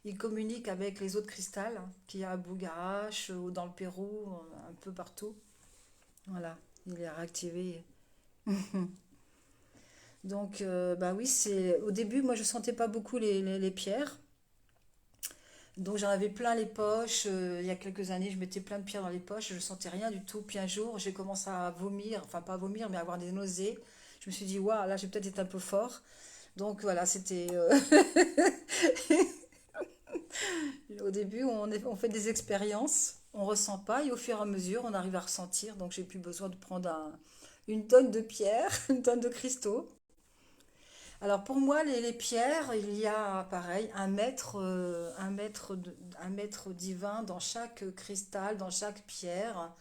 Il communique avec les autres cristals qu'il y a à Bougarache ou dans le Pérou, un peu partout. Voilà, il est réactivé. Donc, bah oui, au début, moi je sentais pas beaucoup les pierres. Donc j'en avais plein les poches. Il y a quelques années, je mettais plein de pierres dans les poches. Je ne sentais rien du tout. Puis un jour, j'ai commencé à vomir. Enfin, pas à vomir, mais à avoir des nausées. Je me suis dit, waouh, là, j'ai peut-être été un peu fort. Donc voilà, c'était... au début, on fait des expériences. On ressent pas. Et au fur et à mesure, on arrive à ressentir. Donc j'ai plus besoin de prendre une tonne de pierres, une tonne de cristaux. Alors pour moi, les pierres, il y a pareil un maître divin dans chaque cristal, dans chaque pierre.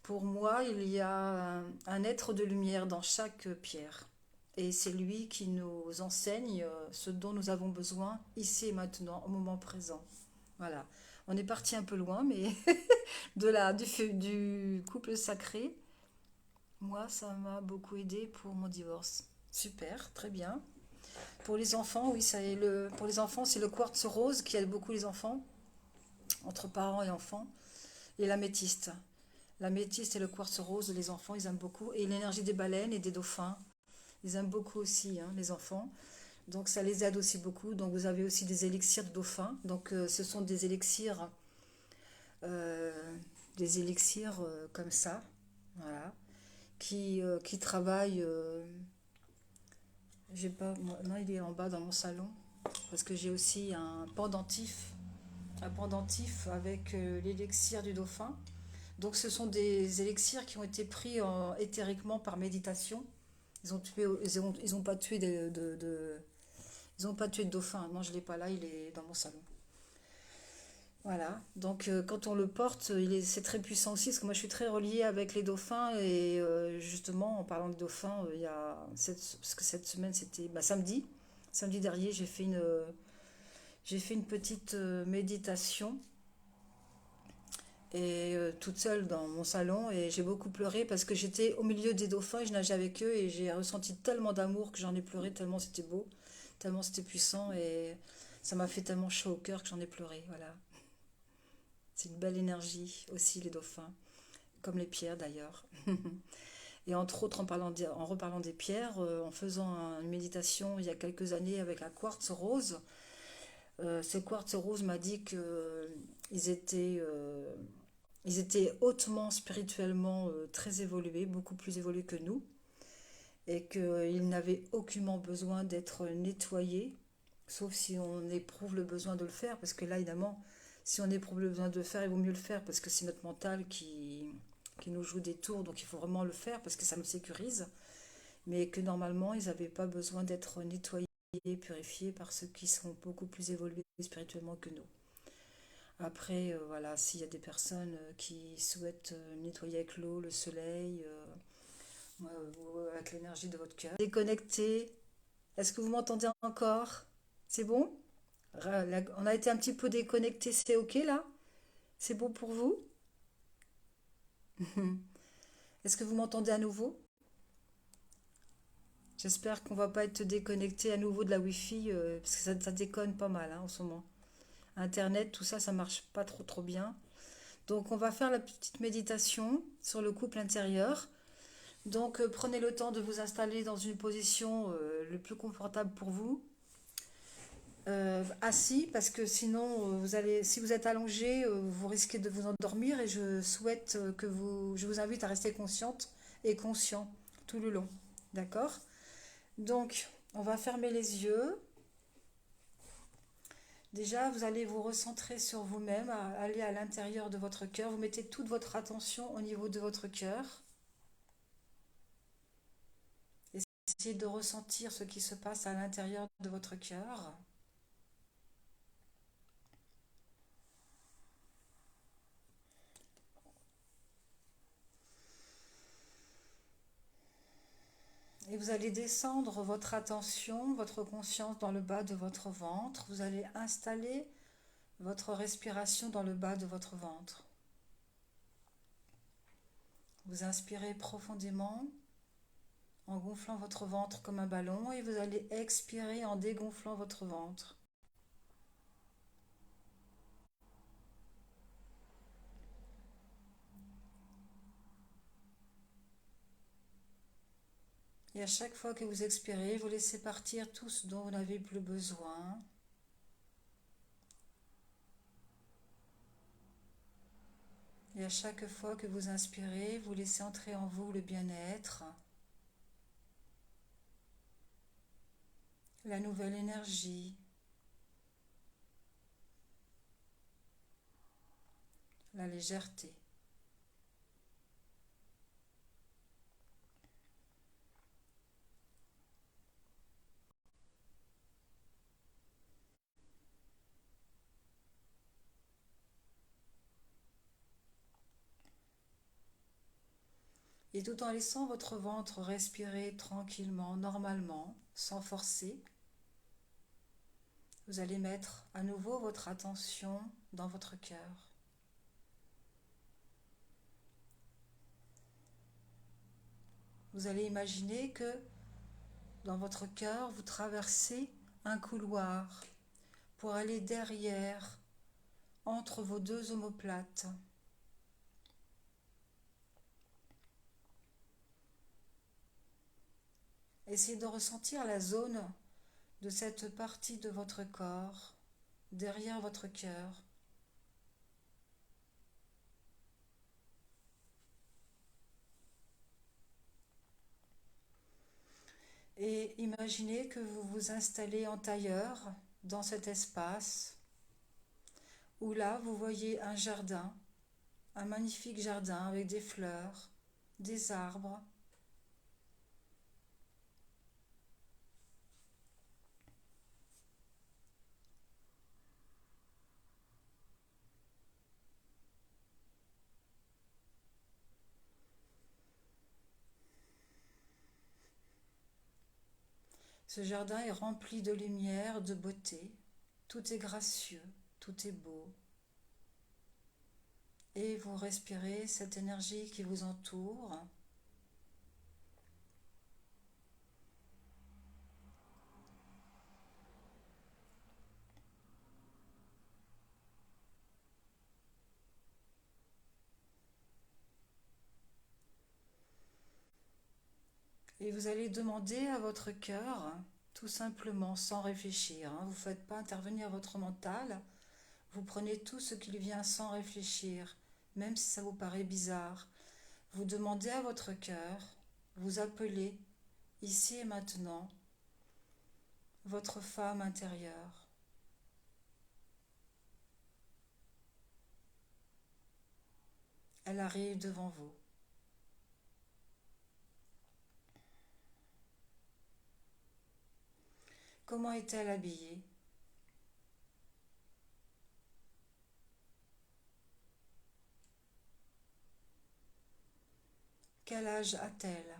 Pour moi, il y a un être de lumière dans chaque pierre. Et c'est lui qui nous enseigne ce dont nous avons besoin ici et maintenant, au moment présent. Voilà. On est parti un peu loin, mais du couple sacré, moi, ça m'a beaucoup aidé pour mon divorce. Super, très bien. Pour les enfants, oui, pour les enfants, c'est le quartz rose qui aide beaucoup les enfants, entre parents et enfants, et l'améthyste. L'améthyste et le quartz rose, les enfants, ils aiment beaucoup. Et l'énergie des baleines et des dauphins, ils aiment beaucoup aussi, hein, les enfants. Donc ça les aide aussi beaucoup. Donc vous avez aussi des élixirs de dauphins. Donc ce sont euh, des élixirs comme ça, voilà, qui travaillent. J'ai pas, non, il est en bas dans mon salon parce que j'ai aussi un pendentif avec l'élixir du dauphin. Donc ce sont des élixirs qui ont été pris éthériquement par méditation. Ils ont pas tué ils ont pas tué de dauphin. Non, je l'ai pas là, il est dans mon salon. Voilà. Donc quand on le porte, c'est très puissant aussi parce que moi je suis très reliée avec les dauphins et justement en parlant de dauphins, parce que cette semaine c'était samedi dernier, j'ai fait une petite méditation et toute seule dans mon salon et j'ai beaucoup pleuré parce que j'étais au milieu des dauphins et je nageais avec eux et j'ai ressenti tellement d'amour que j'en ai pleuré tellement c'était beau, tellement c'était puissant et ça m'a fait tellement chaud au cœur que j'en ai pleuré. Voilà, c'est une belle énergie aussi les dauphins, comme les pierres d'ailleurs. Et entre autres en reparlant des pierres, en faisant une méditation il y a quelques années avec un quartz rose, ce quartz rose m'a dit que ils étaient ils étaient hautement spirituellement très évolués, beaucoup plus évolués que nous, et qu'ils n'avaient aucunement besoin d'être nettoyés, sauf si on éprouve le besoin de le faire, parce que là, évidemment, si on éprouve le besoin de le faire, il vaut mieux le faire, parce que c'est notre mental qui nous joue des tours, donc il faut vraiment le faire, parce que ça nous sécurise, mais que normalement, ils n'avaient pas besoin d'être nettoyés, purifiés par ceux qui sont beaucoup plus évolués spirituellement que nous. Après, voilà, s'il y a des personnes qui souhaitent nettoyer avec l'eau, le soleil, ou avec l'énergie de votre cœur. Déconnecté. Est-ce que vous m'entendez encore? C'est bon? On a été un petit peu déconnecté, c'est ok là? C'est bon pour vous? Est-ce que vous m'entendez à nouveau? J'espère qu'on va pas être déconnecté à nouveau de la Wi-Fi, parce que ça déconne pas mal hein, en ce moment. Internet, tout ça, ça marche pas trop bien. Donc on va faire la petite méditation sur le couple intérieur. Donc prenez le temps de vous installer dans une position le plus confortable pour vous. Assis, parce que sinon, si vous êtes allongé, vous risquez de vous endormir et je vous invite à rester consciente et conscient tout le long. D'accord? Donc, on va fermer les yeux. Déjà, vous allez vous recentrer sur vous-même, aller à l'intérieur de votre cœur. Vous mettez toute votre attention au niveau de votre cœur. Essayez de ressentir ce qui se passe à l'intérieur de votre cœur. Et vous allez descendre votre attention, votre conscience dans le bas de votre ventre. Vous allez installer votre respiration dans le bas de votre ventre. Vous inspirez profondément en gonflant votre ventre comme un ballon et vous allez expirer en dégonflant votre ventre. Et à chaque fois que vous expirez, vous laissez partir tout ce dont vous n'avez plus besoin. Et à chaque fois que vous inspirez, vous laissez entrer en vous le bien-être, la nouvelle énergie, la légèreté. Et tout en laissant votre ventre respirer tranquillement, normalement, sans forcer, vous allez mettre à nouveau votre attention dans votre cœur. Vous allez imaginer que dans votre cœur, vous traversez un couloir pour aller derrière, entre vos deux omoplates. Essayez de ressentir la zone de cette partie de votre corps, derrière votre cœur. Et imaginez que vous vous installez en tailleur dans cet espace où là vous voyez un jardin, un magnifique jardin avec des fleurs, des arbres. Ce jardin est rempli de lumière, de beauté. Tout est gracieux, tout est beau. Et vous respirez cette énergie qui vous entoure. Et vous allez demander à votre cœur, tout simplement, sans réfléchir. Vous ne faites pas intervenir votre mental. Vous prenez tout ce qui vient sans réfléchir, même si ça vous paraît bizarre. Vous demandez à votre cœur, vous appelez, ici et maintenant, votre femme intérieure. Elle arrive devant vous. Comment est-elle habillée? Quel âge a-t-elle?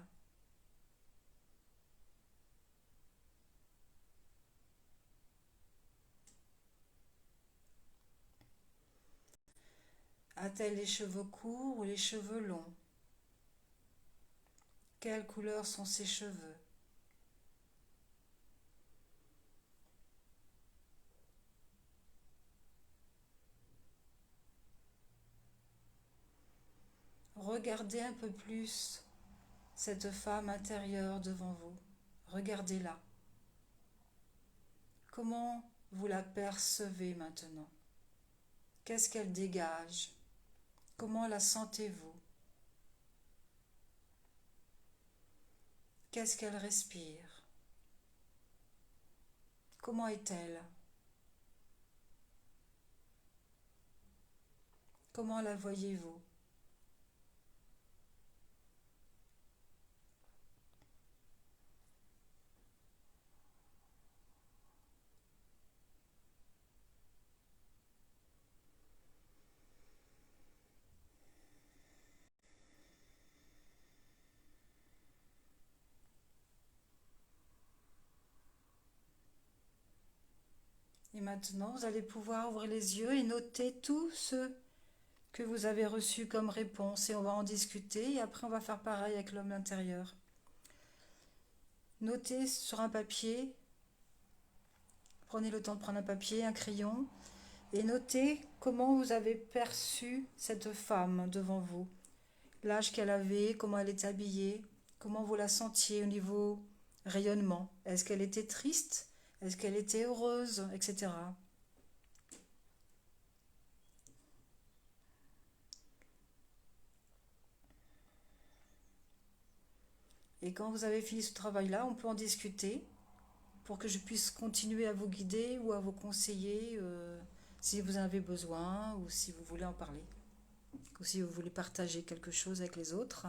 A-t-elle les cheveux courts ou les cheveux longs? Quelle couleur sont ses cheveux? Regardez un peu plus cette femme intérieure devant vous. Regardez-la. Comment vous la percevez maintenant? Qu'est-ce qu'elle dégage? Comment la sentez-vous? Qu'est-ce qu'elle respire? Comment est-elle? Comment la voyez-vous? Et maintenant, vous allez pouvoir ouvrir les yeux et noter tout ce que vous avez reçu comme réponse. Et on va en discuter et après on va faire pareil avec l'homme intérieur. Notez sur un papier, prenez le temps de prendre un papier, un crayon, et notez comment vous avez perçu cette femme devant vous. L'âge qu'elle avait, comment elle était habillée, comment vous la sentiez au niveau rayonnement. Est-ce qu'elle était triste? Est-ce qu'elle était heureuse, etc. Et quand vous avez fini ce travail-là, on peut en discuter pour que je puisse continuer à vous guider ou à vous conseiller si vous en avez besoin ou si vous voulez en parler ou si vous voulez partager quelque chose avec les autres.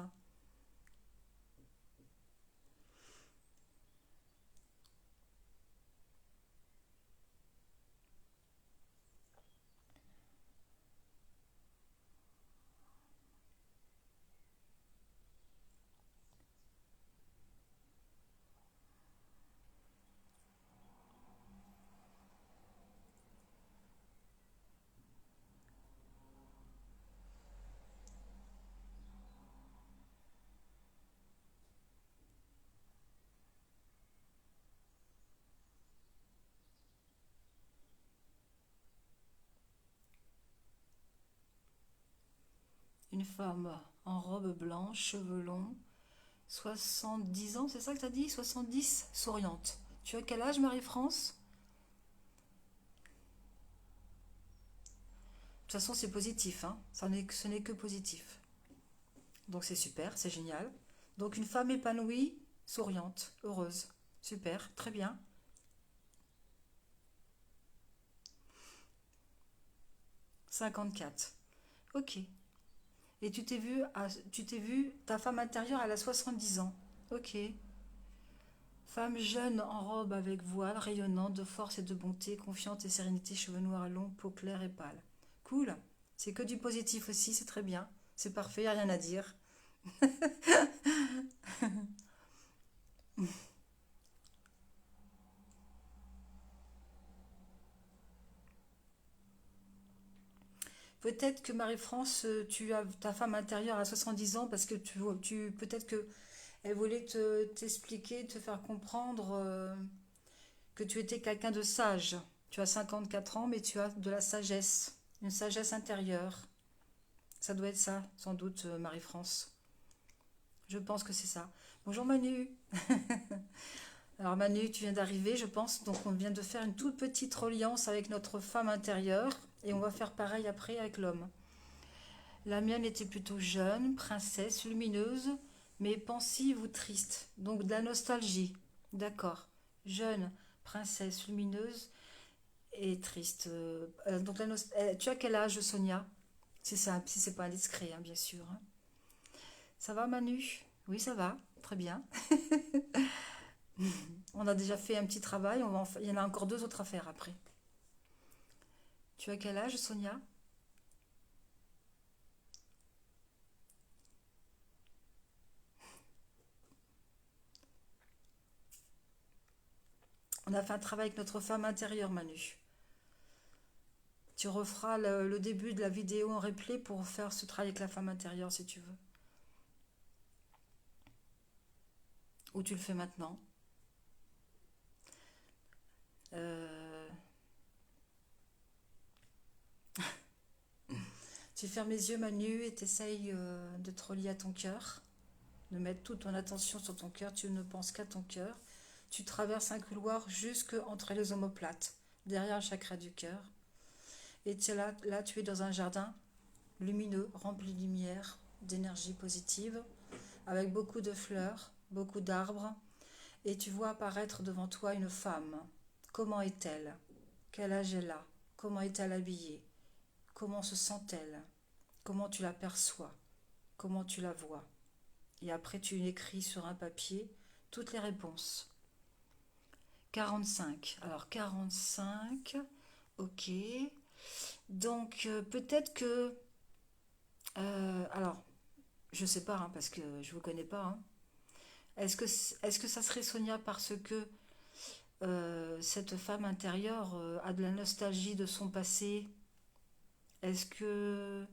Une femme en robe blanche, cheveux longs, 70 ans, c'est ça que tu as dit? 70, souriante. Tu as quel âge, Marie-France? De toute façon, c'est positif, hein. Ce n'est que positif. Donc c'est super, c'est génial. Donc une femme épanouie, souriante, heureuse. Super, très bien. 54. Ok. Et tu t'es vu, ta femme intérieure, elle a 70 ans. Ok. Femme jeune en robe avec voile, rayonnante de force et de bonté, confiante et sérénité, cheveux noirs longs, peau claire et pâle. Cool. C'est que du positif aussi, c'est très bien. C'est parfait, y a rien à dire. Peut-être que Marie-France, tu as ta femme intérieure à 70 ans parce que peut-être que elle voulait t'expliquer, te faire comprendre que tu étais quelqu'un de sage. Tu as 54 ans, mais tu as de la sagesse, une sagesse intérieure. Ça doit être ça, sans doute, Marie-France. Je pense que c'est ça. Bonjour Manu. Alors Manu, tu viens d'arriver, je pense. Donc on vient de faire une toute petite reliance avec notre femme intérieure. Et on va faire pareil après avec l'homme. La mienne était plutôt jeune, princesse, lumineuse, mais pensive ou triste. Donc de la nostalgie. D'accord. Jeune, princesse, lumineuse et triste. Donc tu as quel âge, Sonia? Si ça, si c'est pas indiscret, hein, bien sûr, hein. Ça va, Manu? Oui, ça va. Très bien. On a déjà fait un petit travail. Il y en a encore deux autres à faire après. Tu as quel âge, Sonia? On a fait un travail avec notre femme intérieure, Manu. Tu referas le début de la vidéo en replay pour faire ce travail avec la femme intérieure si tu veux. Ou tu le fais maintenant. Euh, Tu fermes les yeux, Manu, et t'essayes de te relier à ton cœur, de mettre toute ton attention sur ton cœur. Tu ne penses qu'à ton cœur. Tu traverses un couloir jusque entre les omoplates, derrière le chakra du cœur. Et là, tu es dans un jardin lumineux, rempli de lumière, d'énergie positive, avec beaucoup de fleurs, beaucoup d'arbres. Et tu vois apparaître devant toi une femme. Comment est-elle? Quel âge elle a? Comment est-elle habillée? Comment se sent-elle? Comment tu la perçois? Comment tu la vois? Et après, tu écris sur un papier toutes les réponses. 45. Alors, 45. Ok. Donc, peut-être que... alors, je sais pas, hein, parce que je vous connais pas, hein. Est-ce que ça serait Sonia parce que cette femme intérieure a de la nostalgie de son passé? Est-ce que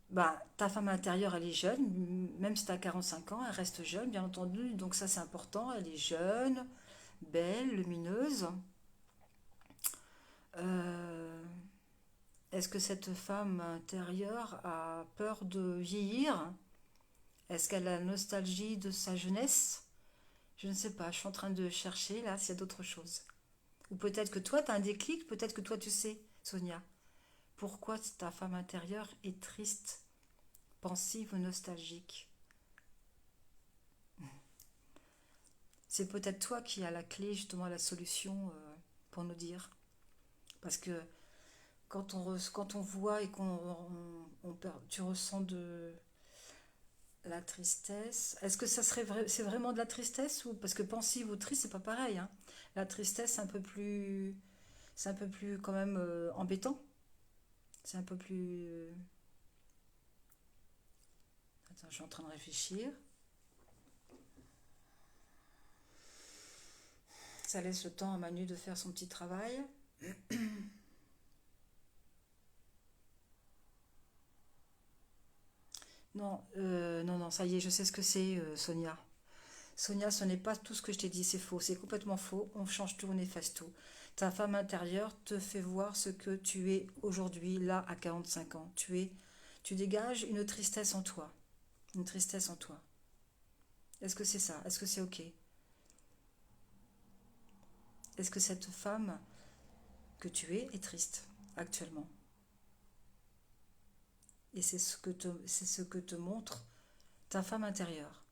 bah, ta femme intérieure, elle est jeune, même si tu as 45 ans, elle reste jeune, bien entendu, donc ça c'est important, elle est jeune, belle, lumineuse. Euh, Est-ce que cette femme intérieure a peur de vieillir? Est-ce qu'elle a la nostalgie de sa jeunesse? Je ne sais pas, je suis en train de chercher là s'il y a d'autres choses. Ou peut-être que toi, tu as un déclic, peut-être que toi, tu sais, Sonia, pourquoi ta femme intérieure est triste, pensive ou nostalgique. C'est peut-être toi qui as la clé, justement, la solution pour nous dire. Parce que quand on voit et tu ressens de la tristesse, est-ce que ça serait c'est vraiment de la tristesse ou parce que pensive ou triste, c'est pas pareil, hein. La tristesse, c'est un peu plus quand même embêtant. C'est un peu plus. Attends, je suis en train de réfléchir. Ça laisse le temps à Manu de faire son petit travail. Non, non, non, ça y est, je sais ce que c'est, Sonia. Sonia, ce n'est pas tout ce que je t'ai dit, c'est faux, c'est complètement faux. On change tout, on efface tout. Ta femme intérieure te fait voir ce que tu es aujourd'hui, là, à 45 ans. Tu dégages une tristesse en toi. Une tristesse en toi. Est-ce que c'est ça? Est-ce que c'est ok? Est-ce que cette femme que tu es est triste actuellement? Et c'est ce que te montre ta femme intérieure.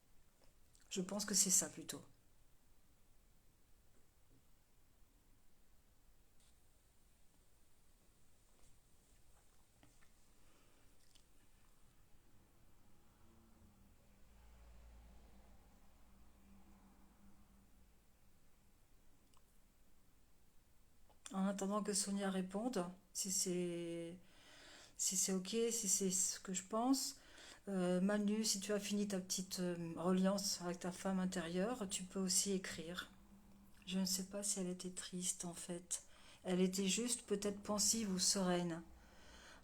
Je pense que c'est ça plutôt. En attendant que Sonia réponde, si c'est ok, si c'est ce que je pense. Manu, si tu as fini ta petite reliance avec ta femme intérieure, tu peux aussi écrire. Je ne sais pas si elle était triste en fait. Elle était juste peut-être pensive ou sereine,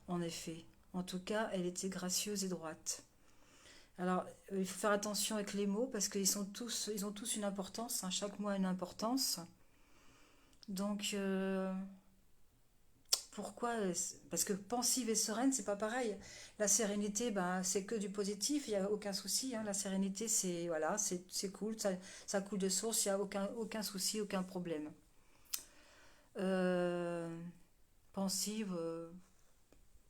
en effet. En tout cas, elle était gracieuse et droite. Alors, il faut faire attention avec les mots parce ils ont tous une importance, hein. Chaque mot a une importance. Donc, pourquoi? Parce que pensive et sereine, c'est pas pareil. La sérénité, ben, c'est que du positif, il n'y a aucun souci, hein. La sérénité, c'est voilà, c'est cool, ça coule de source, il n'y a aucun souci, aucun problème. Euh, pensive,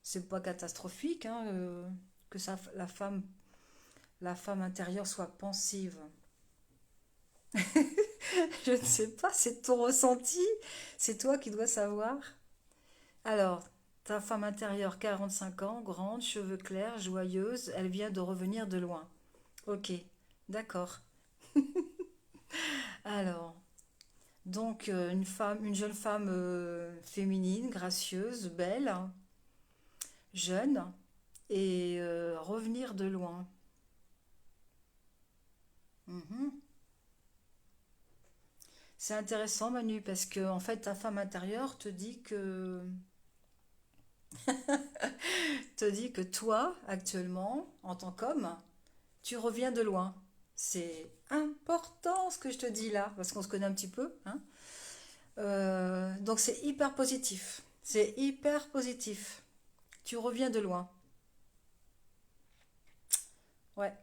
c'est pas catastrophique, hein, que la femme intérieure soit pensive. Je ne sais pas, c'est ton ressenti, c'est toi qui dois savoir. Alors, ta femme intérieure, 45 ans, grande, cheveux clairs, joyeuse, elle vient de revenir de loin. Ok, d'accord. Alors, donc une jeune femme féminine, gracieuse, belle, hein, jeune, et revenir de loin. Mhm. C'est intéressant, Manu, parce que en fait, ta femme intérieure te dit que toi, actuellement, en tant qu'homme, tu reviens de loin. C'est important ce que je te dis là, parce qu'on se connaît un petit peu, hein. Donc c'est hyper positif. C'est hyper positif. Tu reviens de loin. Ouais,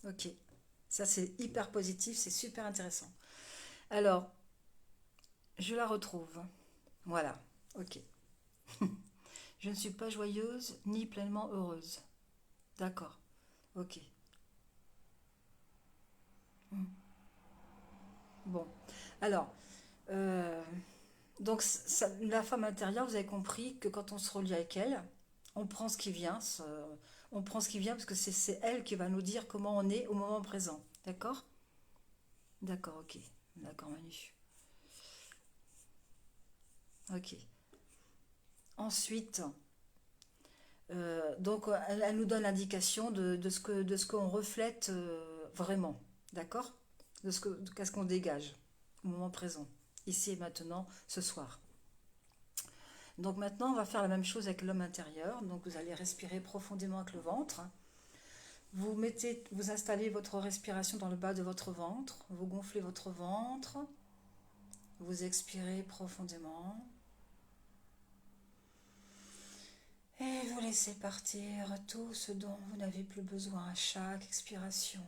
ok. Ça c'est hyper positif, c'est super intéressant. Alors, je la retrouve. Voilà, ok. Je ne suis pas joyeuse ni pleinement heureuse. D'accord, ok. Hmm. Bon, alors, euh, donc la femme intérieure, vous avez compris que quand on se relie avec elle, on prend ce qui vient, on prend ce qui vient parce que c'est elle qui va nous dire comment on est au moment présent. D'accord? D'accord, ok. D'accord, Manu. Ok. Ensuite, donc elle nous donne l'indication de ce qu'on reflète vraiment. D'accord? Qu'est-ce qu'on dégage au moment présent, ici et maintenant, ce soir. Donc maintenant, on va faire la même chose avec l'homme intérieur. Donc vous allez respirer profondément avec le ventre. Vous installez votre respiration dans le bas de votre ventre. Vous gonflez votre ventre. Vous expirez profondément. Et vous laissez partir tout ce dont vous n'avez plus besoin à chaque expiration.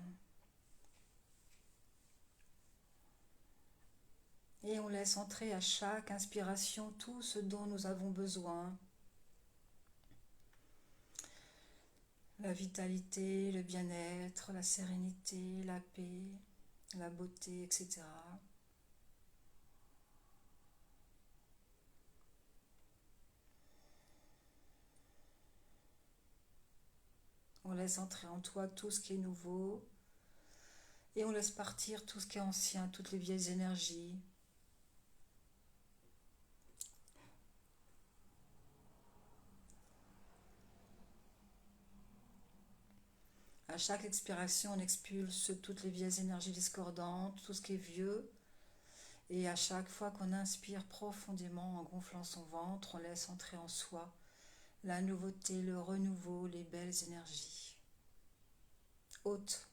Et on laisse entrer à chaque inspiration tout ce dont nous avons besoin. La vitalité, le bien-être, la sérénité, la paix, la beauté, etc. On laisse entrer en toi tout ce qui est nouveau et on laisse partir tout ce qui est ancien, toutes les vieilles énergies. À chaque expiration, on expulse toutes les vieilles énergies discordantes, tout ce qui est vieux. Et à chaque fois qu'on inspire profondément en gonflant son ventre, on laisse entrer en soi la nouveauté, le renouveau, les belles énergies. Haute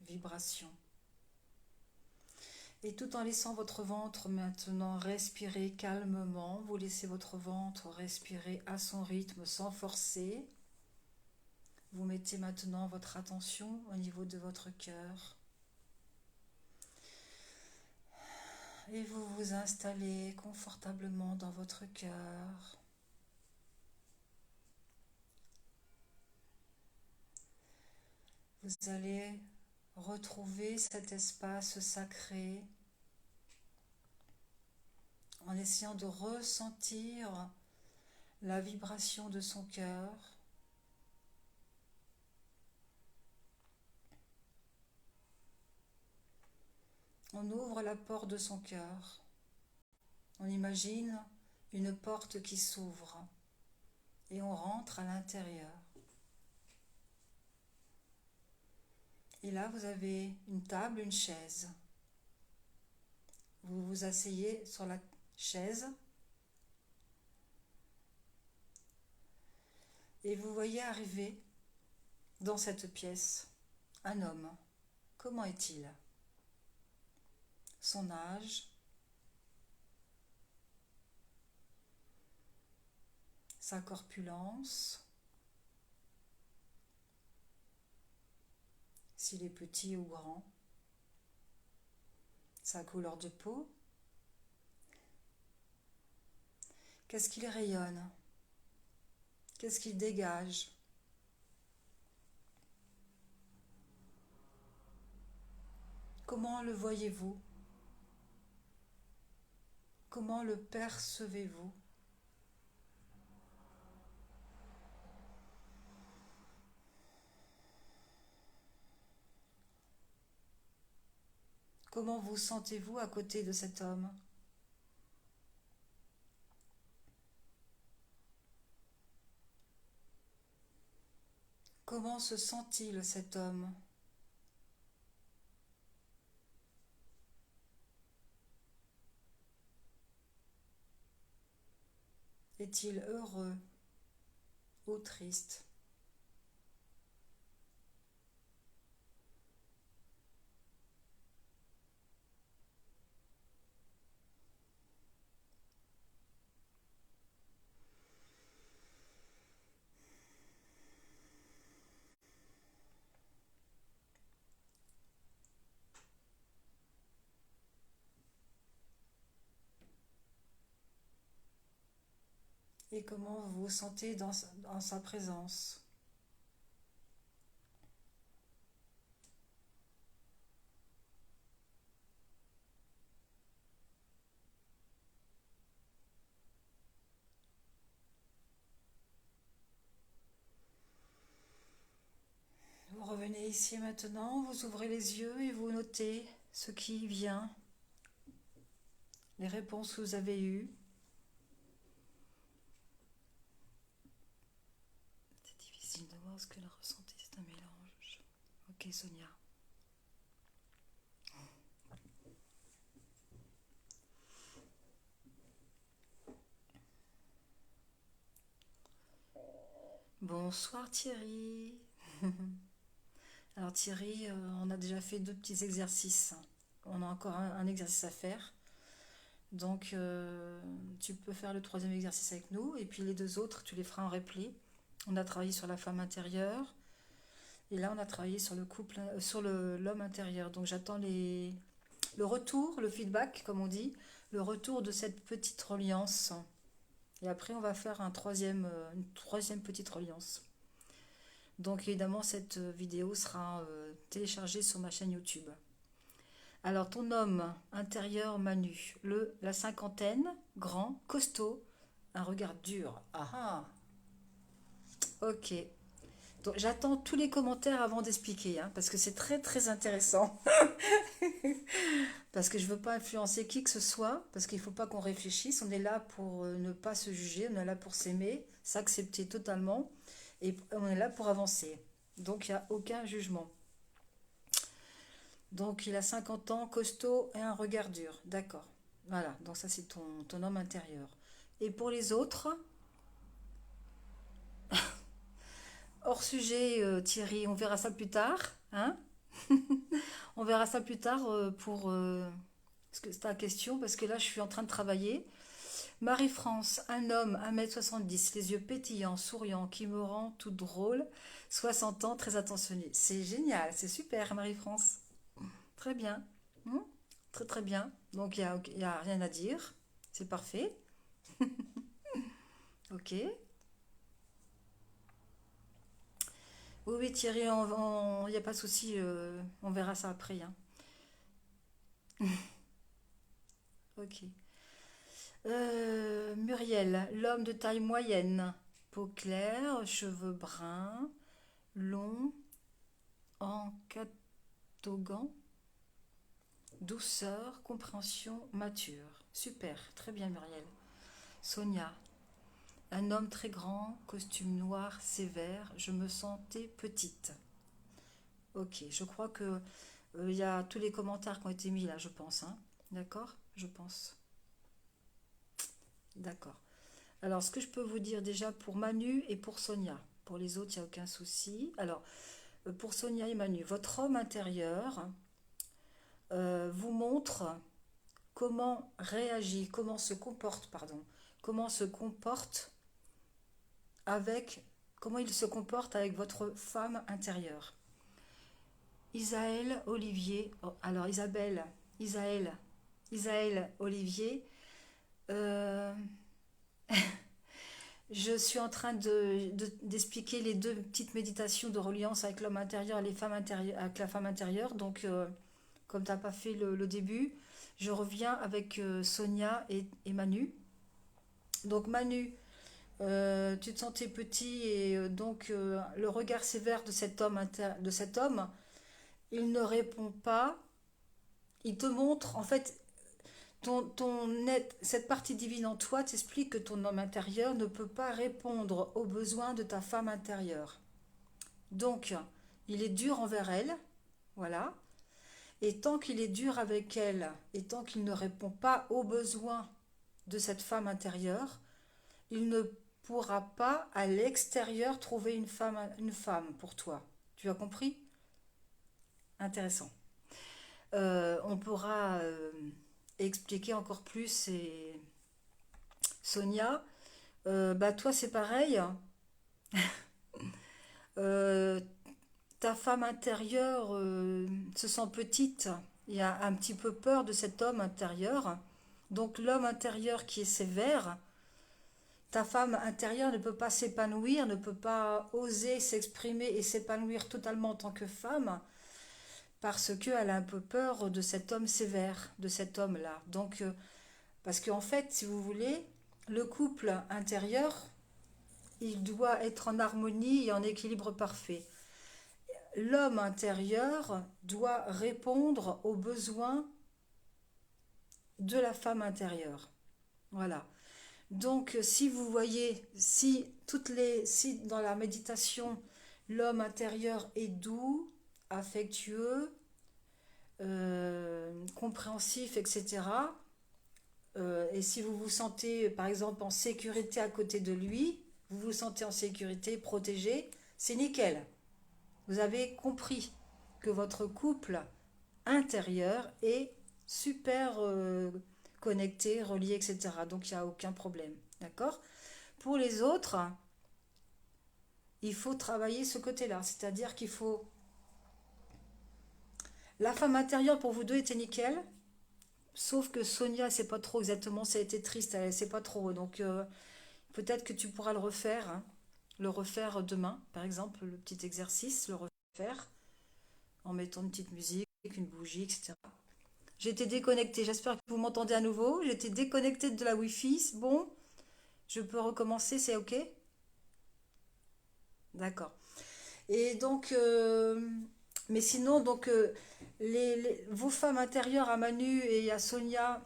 vibration. Et tout en laissant votre ventre maintenant respirer calmement, vous laissez votre ventre respirer à son rythme sans forcer. Vous mettez maintenant votre attention au niveau de votre cœur. Et vous vous installez confortablement dans votre cœur. Vous allez retrouver cet espace sacré en essayant de ressentir la vibration de son cœur. On ouvre la porte de son cœur. On imagine une porte qui s'ouvre et on rentre à l'intérieur. Et là, vous avez une table, une chaise. Vous vous asseyez sur la chaise et vous voyez arriver dans cette pièce un homme. Comment est-il? Son âge, sa corpulence, s'il est petit ou grand, sa couleur de peau, qu'est-ce qu'il rayonne, qu'est-ce qu'il dégage, comment le voyez-vous, comment le percevez-vous? Comment vous sentez-vous à côté de cet homme? Comment se sent-il cet homme? Est-il heureux ou triste? Et comment vous vous sentez dans sa présence? Vous revenez ici maintenant, vous ouvrez les yeux et vous notez ce qui vient, les réponses que vous avez eues. C'est difficile de voir ce que la ressenti, c'est un mélange. Ok Sonia. Bonsoir Thierry. Alors Thierry, on a déjà fait deux petits exercices. On a encore un exercice à faire. Donc tu peux faire le troisième exercice avec nous et puis les deux autres, tu les feras en replay. On a travaillé sur la femme intérieure et là on a travaillé sur le couple, sur l'homme intérieur. Donc j'attends le retour, le feedback comme on dit, le retour de cette petite reliance. Et après on va faire une troisième petite reliance. Donc évidemment cette vidéo sera téléchargée sur ma chaîne YouTube. Alors ton homme intérieur Manu, la cinquantaine, grand, costaud, un regard dur. Ah ah, ok. Donc j'attends tous les commentaires avant d'expliquer, hein, parce que c'est très très intéressant. Parce que je ne veux pas influencer qui que ce soit, parce qu'il ne faut pas qu'on réfléchisse. On est là pour ne pas se juger, on est là pour s'aimer, s'accepter totalement, et on est là pour avancer. Donc il n'y a aucun jugement. Donc il a 50 ans, costaud et un regard dur. D'accord. Voilà, donc ça c'est ton homme intérieur. Et pour les autres, hors sujet Thierry, on verra ça plus tard. Hein. On verra ça plus tard pour C'est ta question, parce que là, je suis en train de travailler. Marie-France, un homme, 1,70 m, les yeux pétillants, souriant, qui me rend tout drôle, 60 ans, très attentionné. C'est génial, c'est super, Marie-France. Très bien. Hmm. Très très bien. Donc, y a rien à dire. C'est parfait. Ok. Oui, oui, Thierry, il n'y a pas de souci. On verra ça après, hein. Ok. Muriel, l'homme de taille moyenne. Peau claire, cheveux bruns, longs, en catogan, douceur, compréhension, mature. Super, très bien Muriel. Sonia, un homme très grand, costume noir, sévère, je me sentais petite. Ok, je crois que il y a tous les commentaires qui ont été mis là, je pense, hein. D'accord? Je pense. D'accord. Alors, ce que je peux vous dire déjà pour Manu et pour Sonia. Pour les autres, il n'y a aucun souci. Alors, pour Sonia et Manu, votre homme intérieur vous montre comment réagit, comment se comporte, pardon, comment se comporte avec, comment il se comporte avec votre femme intérieure. Isaël, Olivier, oh, alors Isabelle, Isaël, Isaël, Olivier, euh, je suis en train d'expliquer les deux petites méditations de reliance avec l'homme intérieur et les femmes intérieures, avec la femme intérieure. Donc, comme tu n'as pas fait le début, je reviens avec Sonia et Manu. Donc, Manu, tu te sentais petit et donc le regard sévère de cet homme, il ne répond pas. Il te montre, en fait, cette partie divine en toi t'explique que ton homme intérieur ne peut pas répondre aux besoins de ta femme intérieure. Donc, il est dur envers elle, voilà. Et tant qu'il est dur avec elle, et tant qu'il ne répond pas aux besoins de cette femme intérieure, il ne pourra pas à l'extérieur trouver une femme pour toi. Tu as compris? Intéressant. On pourra expliquer encore plus. Et Sonia, bah toi c'est pareil. Euh, Ta femme intérieure se sent petite. Il y a un petit peu peur de cet homme intérieur. Donc l'homme intérieur qui est sévère, ta femme intérieure ne peut pas s'épanouir, ne peut pas oser s'exprimer et s'épanouir totalement en tant que femme parce qu'elle a un peu peur de cet homme sévère, de cet homme-là. Donc, parce qu'en fait, si vous voulez, le couple intérieur, il doit être en harmonie et en équilibre parfait. L'homme intérieur doit répondre aux besoins de la femme intérieure. Voilà. Donc, si vous voyez, si dans la méditation, l'homme intérieur est doux, affectueux, compréhensif, etc., et si vous vous sentez, par exemple, en sécurité à côté de lui, vous vous sentez en sécurité, protégé, c'est nickel. Vous avez compris que votre couple intérieur est super connecté, relié, etc. Donc il n'y a aucun problème. D'accord? Pour les autres, il faut travailler ce côté-là. C'est-à-dire qu'il faut... La femme intérieure pour vous deux était nickel. Sauf que Sonia, elle sait pas trop exactement, ça a été triste, elle sait pas trop. Donc peut-être que tu pourras le refaire, hein. Le refaire demain, par exemple, le petit exercice, le refaire en mettant une petite musique, une bougie, etc. J'étais déconnectée, j'espère que vous m'entendez à nouveau. J'étais déconnectée de la Wi-Fi. Bon, je peux recommencer, c'est OK? D'accord. Et donc, mais sinon, donc, vos femmes intérieures à Manu et à Sonia,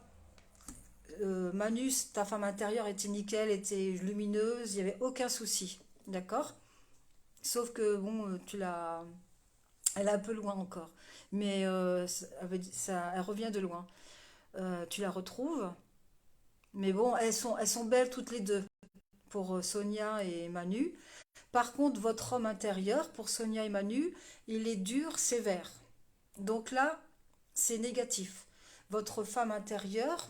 Manu, ta femme intérieure était nickel, était lumineuse, il n'y avait aucun souci. D'accord? Sauf que, bon, elle est un peu loin encore. Mais elle revient de loin. Tu la retrouves. Mais bon, elles sont belles toutes les deux pour Sonia et Manu. Par contre, votre homme intérieur, pour Sonia et Manu, il est dur, sévère. Donc là, c'est négatif. votre femme intérieure,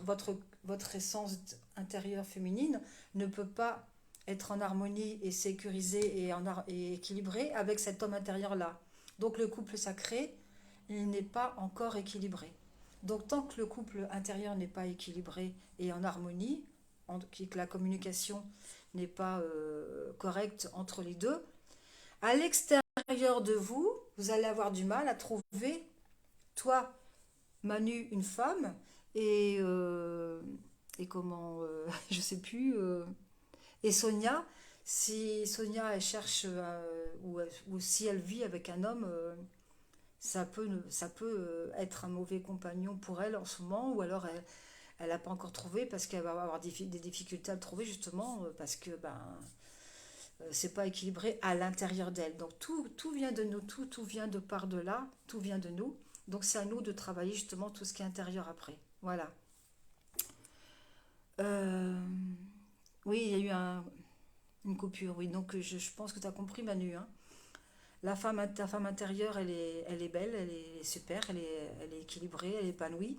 votre essence intérieure féminine ne peut pas être en harmonie et sécurisée et équilibrée avec cet homme intérieur-là. Donc le couple sacré, il n'est pas encore équilibré. Donc tant que le couple intérieur n'est pas équilibré et en harmonie, que la communication n'est pas correcte entre les deux, à l'extérieur de vous, vous allez avoir du mal à trouver, toi, Manu, une femme, et, et comment, je sais plus, et Sonia, si Sonia elle cherche, ou si elle vit avec un homme, ça peut être un mauvais compagnon pour elle en ce moment, ou alors elle n'a pas encore trouvé parce qu'elle va avoir des difficultés à le trouver justement parce que c'est pas équilibré à l'intérieur d'elle. Donc tout vient de nous, tout vient de par de là, tout vient de nous. Donc c'est à nous de travailler justement tout ce qui est intérieur après. Voilà. Euh, oui, il y a eu une coupure, oui. Donc je pense que tu as compris Manu, hein. Ta femme intérieure, elle est belle, elle est super, elle est équilibrée, elle est épanouie.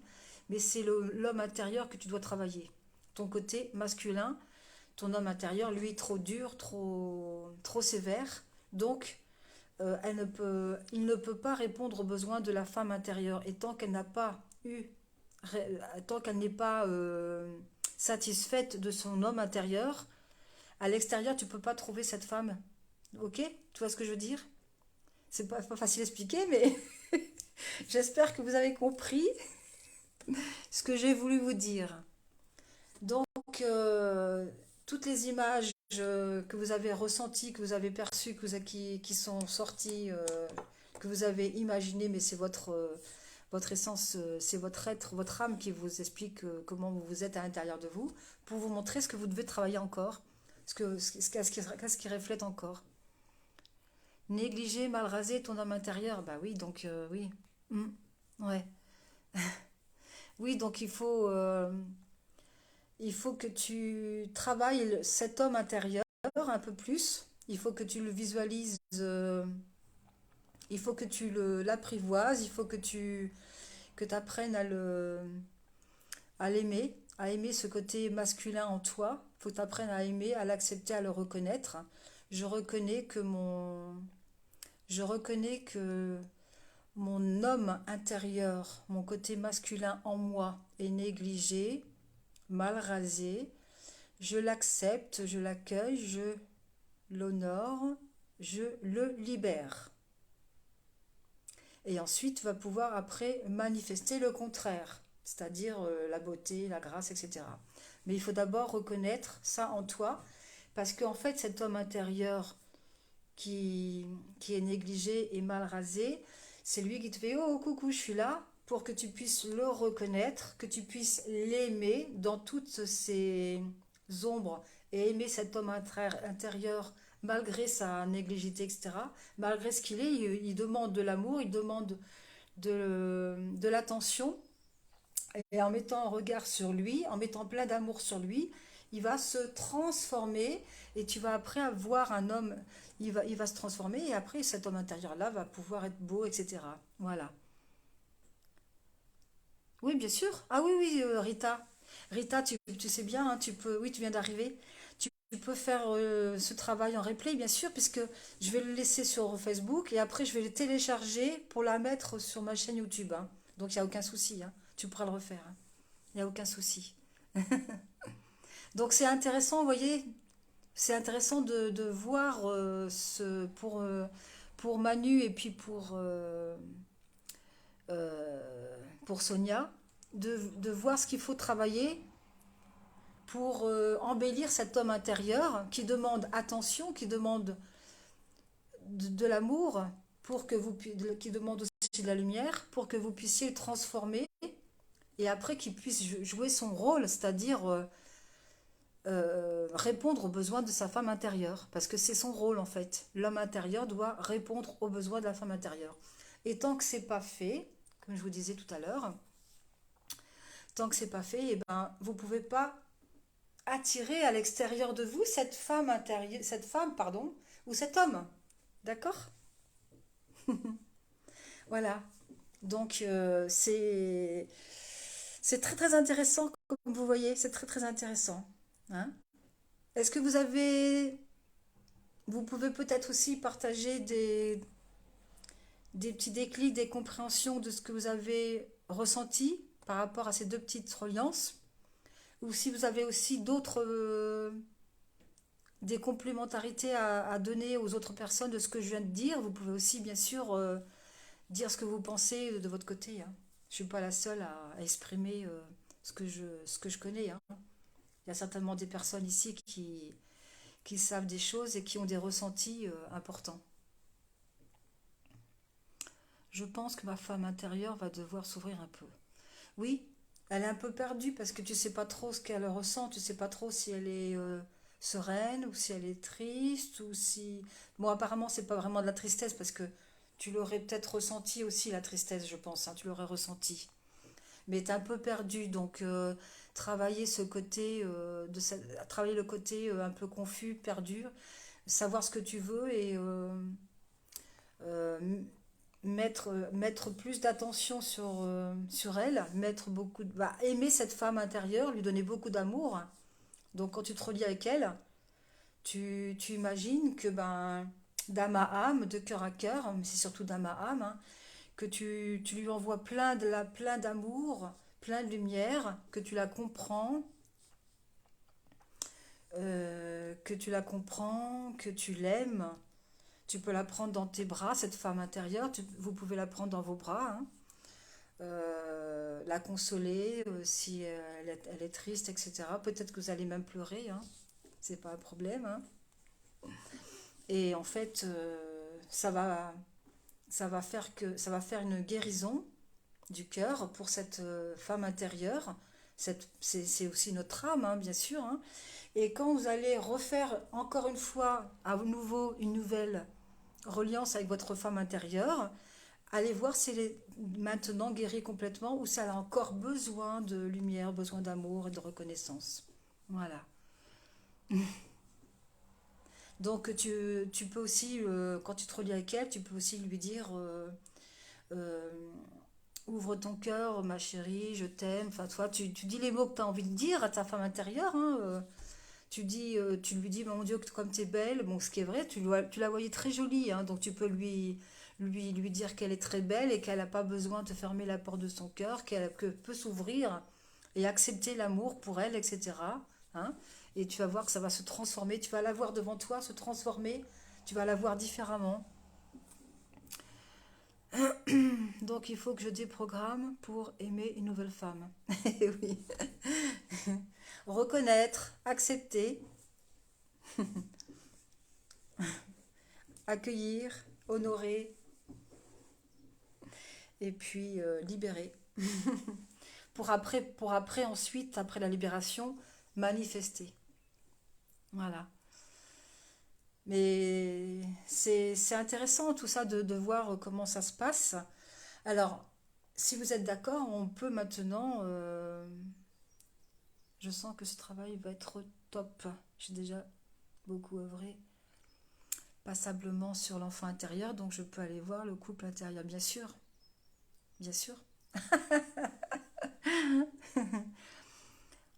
Mais c'est l'homme intérieur que tu dois travailler. Ton côté masculin, ton homme intérieur, lui, trop dur, trop sévère. Donc, il ne peut pas répondre aux besoins de la femme intérieure. Et tant qu'elle n'est pas satisfaite de son homme intérieur, à l'extérieur, tu ne peux pas trouver cette femme. Ok? Tu vois ce que je veux dire? C'est pas facile à expliquer, mais j'espère que vous avez compris ce que j'ai voulu vous dire. Donc, toutes les images que vous avez ressenties, que vous avez perçues, qui sont sorties, que vous avez imaginées, mais c'est votre essence, c'est votre être, votre âme qui vous explique comment vous êtes à l'intérieur de vous, pour vous montrer ce que vous devez travailler encore, ce qui reflète encore. Négliger, mal raser ton âme intérieure, bah oui, donc oui. Mm, ouais. Oui, donc il faut que tu travailles cet homme intérieur un peu plus. Il faut que tu le visualises, il faut que l'apprivoises, il faut que tu apprennes à aimer ce côté masculin en toi. Il faut que tu apprennes à aimer, à l'accepter, à le reconnaître. Je reconnais que je reconnais que mon homme intérieur, mon côté masculin en moi est négligé, mal rasé. Je l'accepte, je l'accueille, je l'honore, je le libère. Et ensuite, va pouvoir après manifester le contraire, c'est-à-dire la beauté, la grâce, etc. Mais il faut d'abord reconnaître ça en toi, parce qu'en fait, cet homme intérieur qui est négligé et mal rasé, c'est lui qui te fait oh coucou, je suis là, pour que tu puisses le reconnaître, que tu puisses l'aimer dans toutes ses ombres et aimer cet homme intérieur malgré sa négligité, etc. Malgré ce qu'il est, il demande de l'amour, il demande de l'attention. Et en mettant un regard sur lui, en mettant plein d'amour sur lui, il va se transformer et tu vas après avoir un homme, il va se transformer et après cet homme intérieur-là va pouvoir être beau, etc. Voilà. Oui, bien sûr. Ah oui, oui, Rita. Rita, tu sais bien, hein, oui, tu viens d'arriver. Tu peux faire ce travail en replay, bien sûr, puisque je vais le laisser sur Facebook et après je vais le télécharger pour la mettre sur ma chaîne YouTube, hein. Donc il n'y a aucun souci, hein. Tu pourras le refaire, hein. Il n'y a aucun souci. Donc c'est intéressant, vous voyez, c'est intéressant de voir pour Manu et puis pour Sonia, de voir ce qu'il faut travailler pour embellir cet homme intérieur qui demande attention, qui demande de l'amour, qui demande aussi de la lumière, pour que vous puissiez le transformer et après qu'il puisse jouer son rôle, c'est-à-dire répondre aux besoins de sa femme intérieure, parce que c'est son rôle en fait. L'homme intérieur doit répondre aux besoins de la femme intérieure. Et tant que c'est pas fait, comme je vous disais tout à l'heure, tant que c'est pas fait, eh ben, vous pouvez pas attirer à l'extérieur de vous cette femme, pardon, ou cet homme. D'accord? Voilà. Donc C'est très très intéressant, comme vous voyez, c'est très très intéressant. Hein. Est-ce que vous pouvez peut-être aussi partager des petits déclics, des compréhensions de ce que vous avez ressenti par rapport à ces deux petites reliances, ou si vous avez aussi d'autres, des complémentarités à donner aux autres personnes de ce que je viens de dire, vous pouvez aussi bien sûr dire ce que vous pensez de votre côté. Hein. Je ne suis pas la seule à exprimer ce que je connais. Hein. Il y a certainement des personnes ici qui savent des choses et qui ont des ressentis importants. Je pense que ma femme intérieure va devoir s'ouvrir un peu. Oui, elle est un peu perdue parce que tu sais pas trop ce qu'elle ressent, tu sais pas trop si elle est sereine ou si elle est triste ou si... Bon, apparemment, c'est pas vraiment de la tristesse parce que tu l'aurais peut-être ressenti aussi, la tristesse, je pense, hein, tu l'aurais ressenti. Mais tu es un peu perdu, donc travailler ce côté, travailler le côté un peu confus, perdu, savoir ce que tu veux et euh, mettre plus d'attention sur elle, aimer cette femme intérieure, lui donner beaucoup d'amour. Donc quand tu te relis avec elle, tu imagines que ben, d'âme à âme, de cœur à cœur, mais c'est surtout d'âme à âme, hein, que tu lui envoies plein d'amour, plein de lumière, que tu la comprends, que tu l'aimes. Tu peux la prendre dans tes bras, cette femme intérieure, vous pouvez la prendre dans vos bras, hein. La consoler si elle est triste, etc. Peut-être que vous allez même pleurer, hein. C'est pas un problème. Hein. Et en fait, ça va faire une guérison du cœur pour cette femme intérieure. C'est aussi notre âme, hein, bien sûr. Hein. Et quand vous allez refaire encore une fois, à nouveau, une nouvelle reliance avec votre femme intérieure, allez voir si elle est maintenant guérie complètement ou si elle a encore besoin de lumière, besoin d'amour et de reconnaissance. Voilà. Donc tu peux aussi, quand tu te relis avec elle, tu peux aussi lui dire euh, ouvre ton cœur, ma chérie, je t'aime. Enfin, toi, tu dis les mots que tu as envie de dire à ta femme intérieure. Hein, tu lui dis, mon Dieu, comme tu es belle. Bon, ce qui est vrai, tu la voyais très jolie. Hein, donc tu peux lui dire qu'elle est très belle et qu'elle n'a pas besoin de fermer la porte de son cœur, que peut s'ouvrir et accepter l'amour pour elle, etc. Hein, et tu vas voir que ça va se transformer. Tu vas la voir devant toi se transformer. Tu vas la voir différemment. Donc il faut que je déprogramme pour aimer une nouvelle femme. Oui. Reconnaître, accepter, accueillir, honorer et puis libérer. Pour après ensuite, après la libération, manifester. Voilà. Mais c'est intéressant tout ça de voir comment ça se passe. Alors, si vous êtes d'accord, on peut maintenant... je sens que ce travail va être top. J'ai déjà beaucoup œuvré passablement sur l'enfant intérieur, donc je peux aller voir le couple intérieur, bien sûr, bien sûr.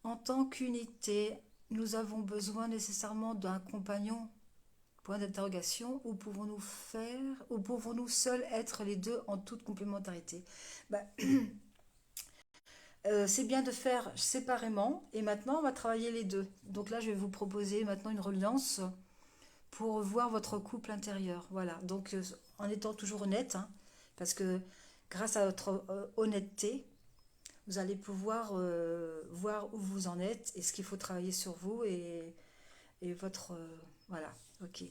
En tant qu'unité, nous avons besoin nécessairement d'un compagnon. Point d'interrogation. Ou pouvons-nous seuls être les deux en toute complémentarité? Bah, c'est bien de faire séparément et maintenant on va travailler les deux. Donc là je vais vous proposer maintenant une reliance pour voir votre couple intérieur. Voilà, donc en étant toujours honnête, hein, parce que grâce à votre honnêteté, vous allez pouvoir voir où vous en êtes et ce qu'il faut travailler sur vous et votre... voilà, ok.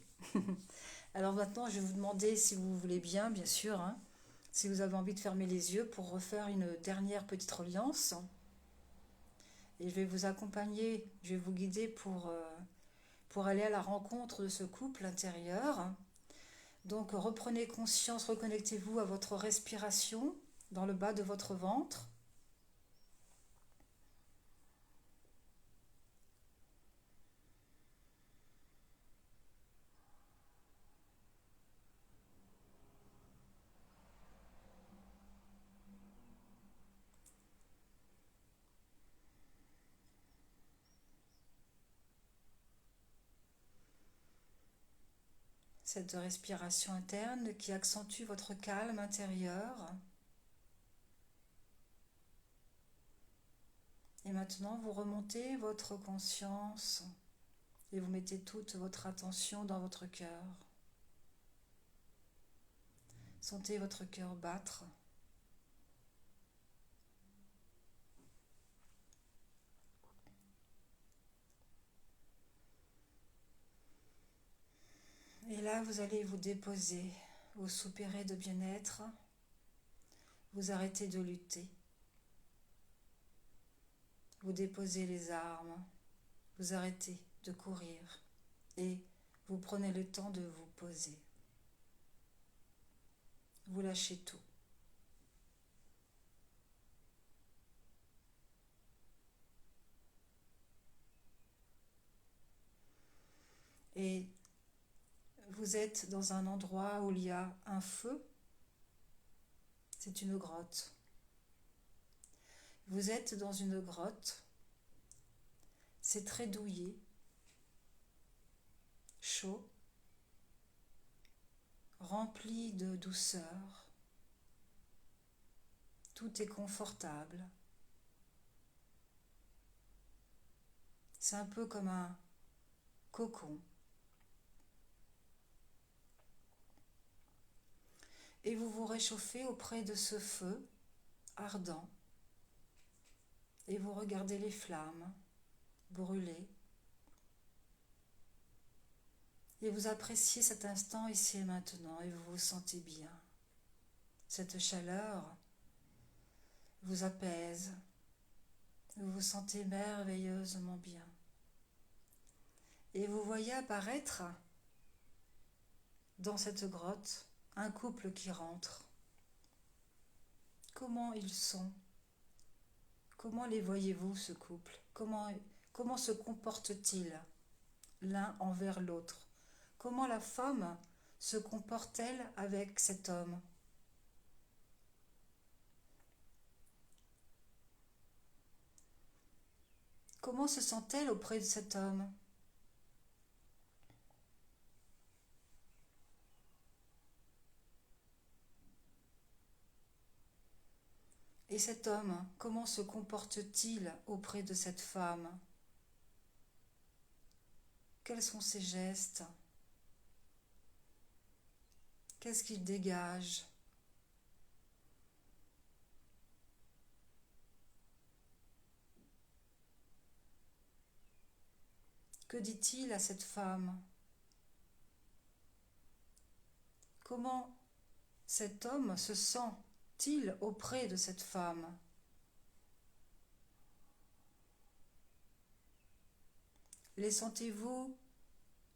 Alors maintenant, je vais vous demander si vous voulez bien, bien sûr, hein, si vous avez envie de fermer les yeux pour refaire une dernière petite reliance. Et je vais vous accompagner, je vais vous guider pour aller à la rencontre de ce couple intérieur. Donc reprenez conscience, reconnectez-vous à votre respiration dans le bas de votre ventre. cette respiration interne qui accentue votre calme intérieur. Et maintenant, vous remontez votre conscience et vous mettez toute votre attention dans votre cœur. Sentez votre cœur battre. Et là, vous allez vous déposer, vous soupirer de bien-être, vous arrêtez de lutter. Vous déposez les armes, vous arrêtez de courir et vous prenez le temps de vous poser. Vous lâchez tout. Et vous êtes dans un endroit où il y a un feu, c'est une grotte. Vous êtes dans une grotte, c'est très douillet, chaud, rempli de douceur. Tout est confortable. C'est un peu comme un cocon. Et vous vous réchauffez auprès de ce feu ardent. Et vous regardez les flammes brûler. Et vous appréciez cet instant ici et maintenant et vous vous sentez bien. Cette chaleur vous apaise. Vous vous sentez merveilleusement bien. Et vous voyez apparaître dans cette grotte un couple qui rentre. Comment ils sont? Comment les voyez-vous, ce couple? Comment se comportent-ils l'un envers l'autre? Comment la femme se comporte-t-elle avec cet homme? Comment se sent-elle auprès de cet homme? Et cet homme, comment se comporte-t-il auprès de cette femme? Quels sont ses gestes? Qu'est-ce qu'il dégage? Que dit-il à cette femme? Comment cet homme se sent-il auprès de cette femme? Les sentez-vous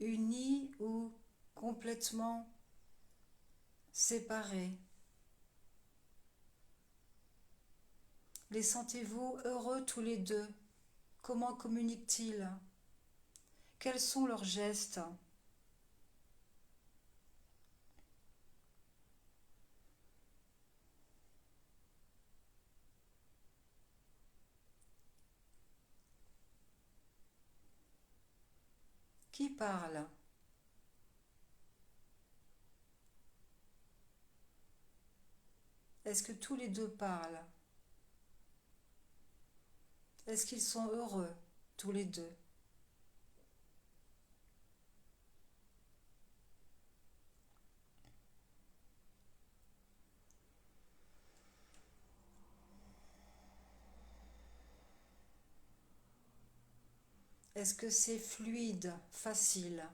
unis ou complètement séparés? Les sentez-vous heureux tous les deux? Comment communiquent-ils? Quels sont leurs gestes? Qui parle? Est-ce que tous les deux parlent? Est-ce qu'ils sont heureux, tous les deux? Est-ce que c'est fluide, facile?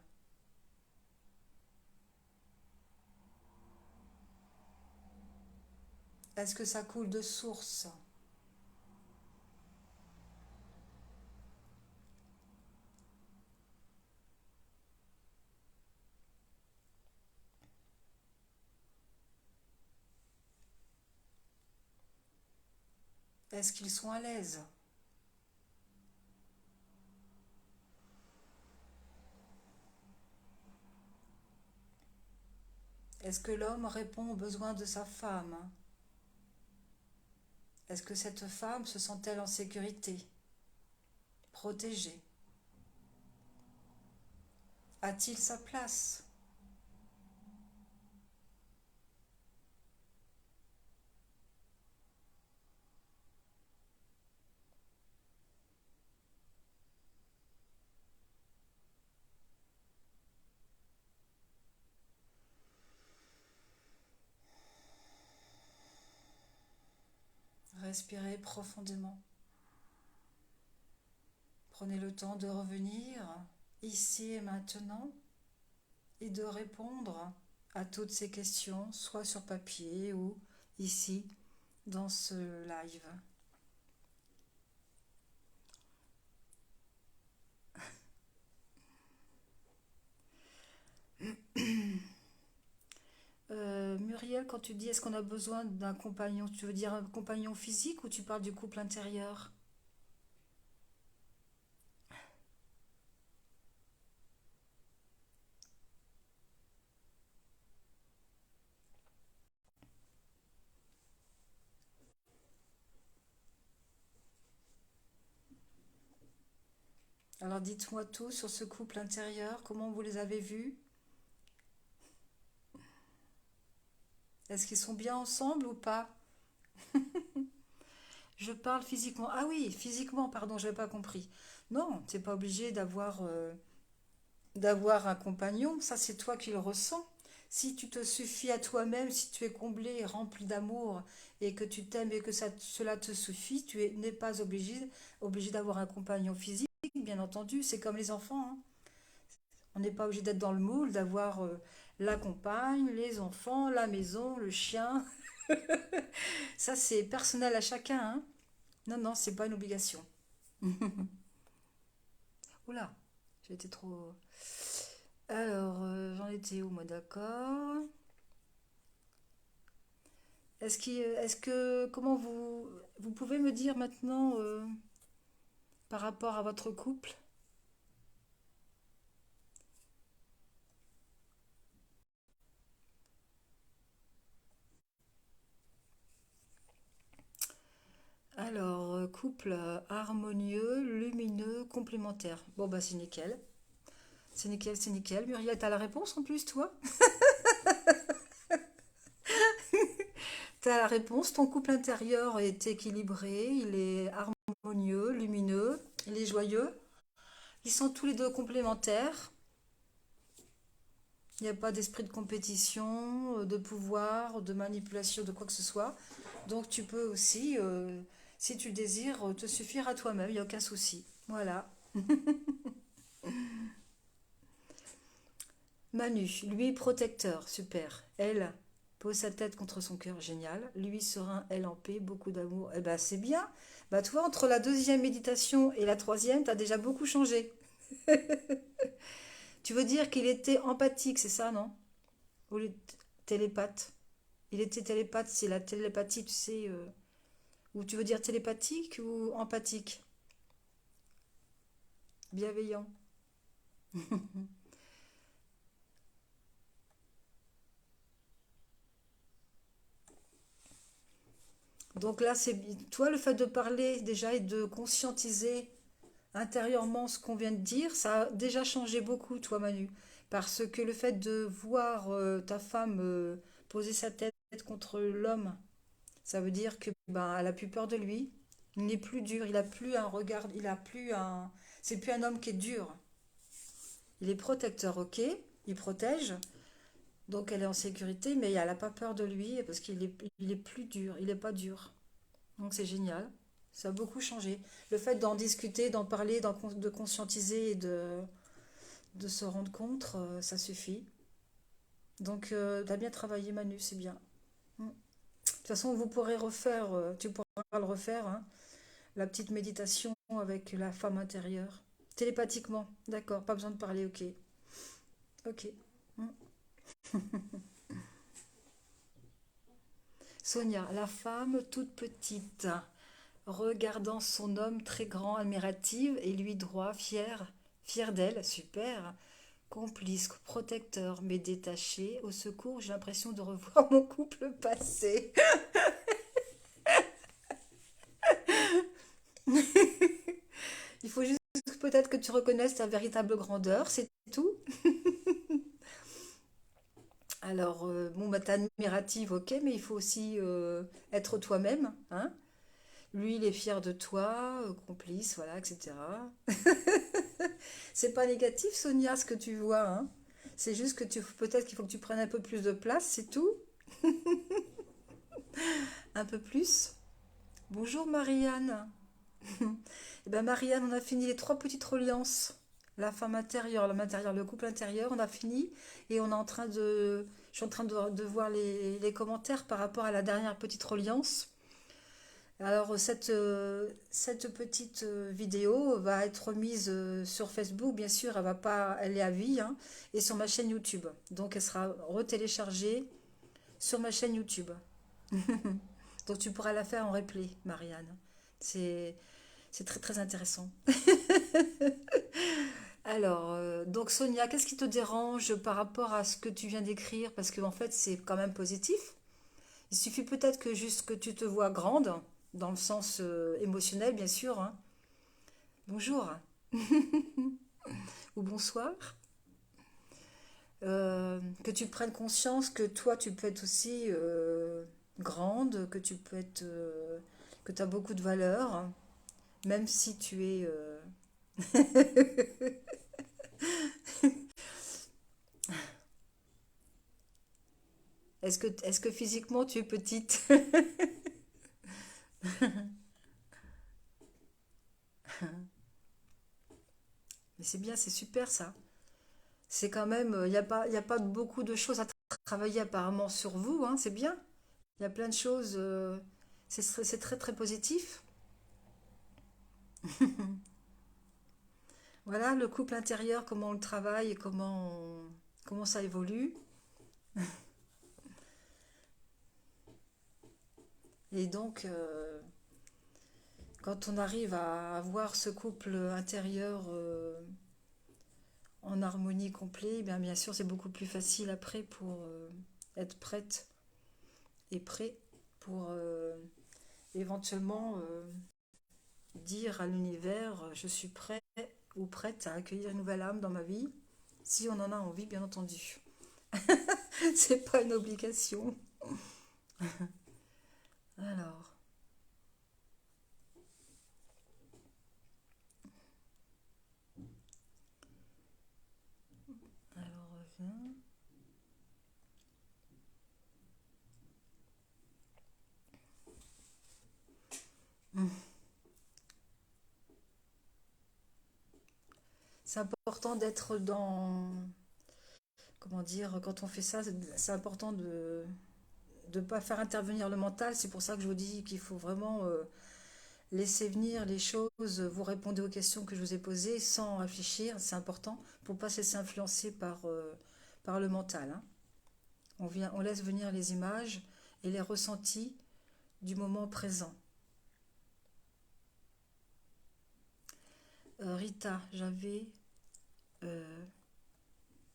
Est-ce que ça coule de source? Est-ce qu'ils sont à l'aise? Est-ce que l'homme répond aux besoins de sa femme? Est-ce que cette femme se sent-elle en sécurité, protégée? A-t-il sa place? Respirez profondément. Prenez le temps de revenir ici et maintenant et de répondre à toutes ces questions, soit sur papier ou ici dans ce live. Muriel, quand tu dis est-ce qu'on a besoin d'un compagnon, tu veux dire un compagnon physique ou tu parles du couple intérieur? Alors dites-moi tout sur ce couple intérieur, comment vous les avez vus? Est-ce qu'ils sont bien ensemble ou pas? Je parle physiquement. Ah oui, physiquement, pardon, je n'avais pas compris. Non, tu n'es pas obligé d'avoir un compagnon, ça c'est toi qui le ressens. Si tu te suffis à toi-même, si tu es comblé et rempli d'amour et que tu t'aimes et que cela te suffit, n'es pas obligé d'avoir un compagnon physique, bien entendu, c'est comme les enfants, hein. On n'est pas obligé d'être dans le moule, d'avoir la compagne, les enfants, la maison, le chien. Ça c'est personnel à chacun, hein. Non, non, c'est pas une obligation. Oula, j'ai été trop... Alors, j'en étais où, moi, d'accord. Comment vous pouvez me dire maintenant par rapport à votre couple? Alors, couple harmonieux, lumineux, complémentaire. Bon, bah, c'est nickel. C'est nickel, c'est nickel. Muriel, t'as la réponse en plus, toi? T'as la réponse. Ton couple intérieur est équilibré, il est harmonieux, lumineux, il est joyeux. Ils sont tous les deux complémentaires. Il n'y a pas d'esprit de compétition, de pouvoir, de manipulation, de quoi que ce soit. Donc tu peux aussi, si tu le désires, te suffire à toi-même, il n'y a aucun souci. Voilà. Manu, lui protecteur, super. Elle pose sa tête contre son cœur, génial. Lui serein, elle en paix, beaucoup d'amour. Eh ben c'est bien. Bah tu vois, entre la deuxième méditation et la troisième, tu as déjà beaucoup changé. Tu veux dire qu'il était empathique, c'est ça, non? Ou télépathe? Il était télépathe, c'est la télépathie, tu sais. Ou tu veux dire télépathique ou empathique? Bienveillant. Donc là, c'est toi le fait de parler déjà et de conscientiser intérieurement ce qu'on vient de dire, ça a déjà changé beaucoup, toi, Manu. Parce que le fait de voir ta femme poser sa tête contre l'homme, ça veut dire que ben elle a plus peur de lui. Il n'est plus dur, il a plus un regard, il a plus un, c'est plus un homme qui est dur. Il est protecteur, ok, il protège, donc elle est en sécurité, mais elle n'a pas peur de lui parce il est plus dur, il n'est pas dur. Donc c'est génial. Ça a beaucoup changé. Le fait d'en discuter, d'en parler, de conscientiser et de se rendre compte, ça suffit. Donc t'as bien travaillé Manu, c'est bien. Mm. De toute façon, vous pourrez refaire, tu pourras le refaire, hein, la petite méditation avec la femme intérieure. Télépathiquement, d'accord, pas besoin de parler, ok. Ok. Mm. Sonia, la femme toute petite, regardant son homme très grand, admirative, et lui droit, fier d'elle, super, complice, protecteur, mais détaché, au secours, j'ai l'impression de revoir mon couple passé. Il faut juste peut-être que tu reconnaisses ta véritable grandeur, c'est tout. Alors, bon, bah, t'es admirative, ok, mais il faut aussi être toi-même, hein. Lui, il est fier de toi, complice, voilà, etc. C'est pas négatif, Sonia, ce que tu vois, hein. C'est juste que peut-être qu'il faut que tu prennes un peu plus de place, c'est tout. Un peu plus. Bonjour Marianne. Eh ben Marianne, on a fini les trois petites reliances. La femme intérieure, l'homme intérieur, le couple intérieur, on a fini et on est en train je suis en train de voir les commentaires par rapport à la dernière petite reliance. Alors cette petite vidéo va être mise sur Facebook, bien sûr, elle va pas, elle est à vie, hein, et sur ma chaîne YouTube. Donc elle sera retéléchargée sur ma chaîne YouTube. Donc tu pourras la faire en replay, Marianne. C'est c'est très très intéressant. Alors, donc Sonia, qu'est-ce qui te dérange par rapport à ce que tu viens d'écrire? Parce que en fait, c'est quand même positif. Il suffit peut-être que juste que tu te vois grande, dans le sens émotionnel, bien sûr, hein. Bonjour ou bonsoir. Que tu prennes conscience que toi, tu peux être aussi grande, que tu peux être, que tu as beaucoup de valeur, même si tu es. Est-ce que physiquement tu es petite? Mais c'est bien, c'est super ça. C'est quand même, il y a pas beaucoup de choses à travailler apparemment sur vous, hein, c'est bien. Il y a plein de choses, c'est très très positif. Voilà, le couple intérieur, comment on le travaille et comment ça évolue. Et donc, quand on arrive à avoir ce couple intérieur en harmonie complète, eh bien sûr, c'est beaucoup plus facile après pour être prête et prêt pour éventuellement dire à l'univers, je suis prêt ou prête à accueillir une nouvelle âme dans ma vie, si on en a envie, bien entendu. C'est pas une obligation. Alors, alors reviens. C'est important d'être dans, comment dire, quand on fait ça, c'est important de ne pas faire intervenir le mental. C'est pour ça que je vous dis qu'il faut vraiment laisser venir les choses. Vous répondez aux questions que je vous ai posées sans réfléchir. C'est important pour ne pas se laisser influencer par le mental, hein. On laisse venir les images et les ressentis du moment présent. Rita, euh,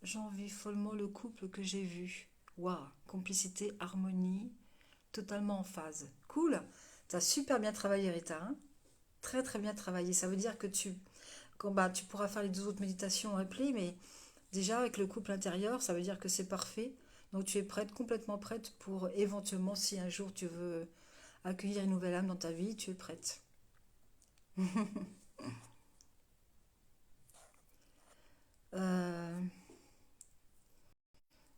j'envie follement le couple que j'ai vu. Waouh, complicité, harmonie, totalement en phase. Cool. T'as super bien travaillé, Rita, hein. Très très bien travaillé. Ça veut dire que bah, tu pourras faire les deux autres méditations en replay, mais déjà avec le couple intérieur, ça veut dire que c'est parfait. Donc tu es prête, complètement prête pour éventuellement, si un jour tu veux accueillir une nouvelle âme dans ta vie, tu es prête. Euh,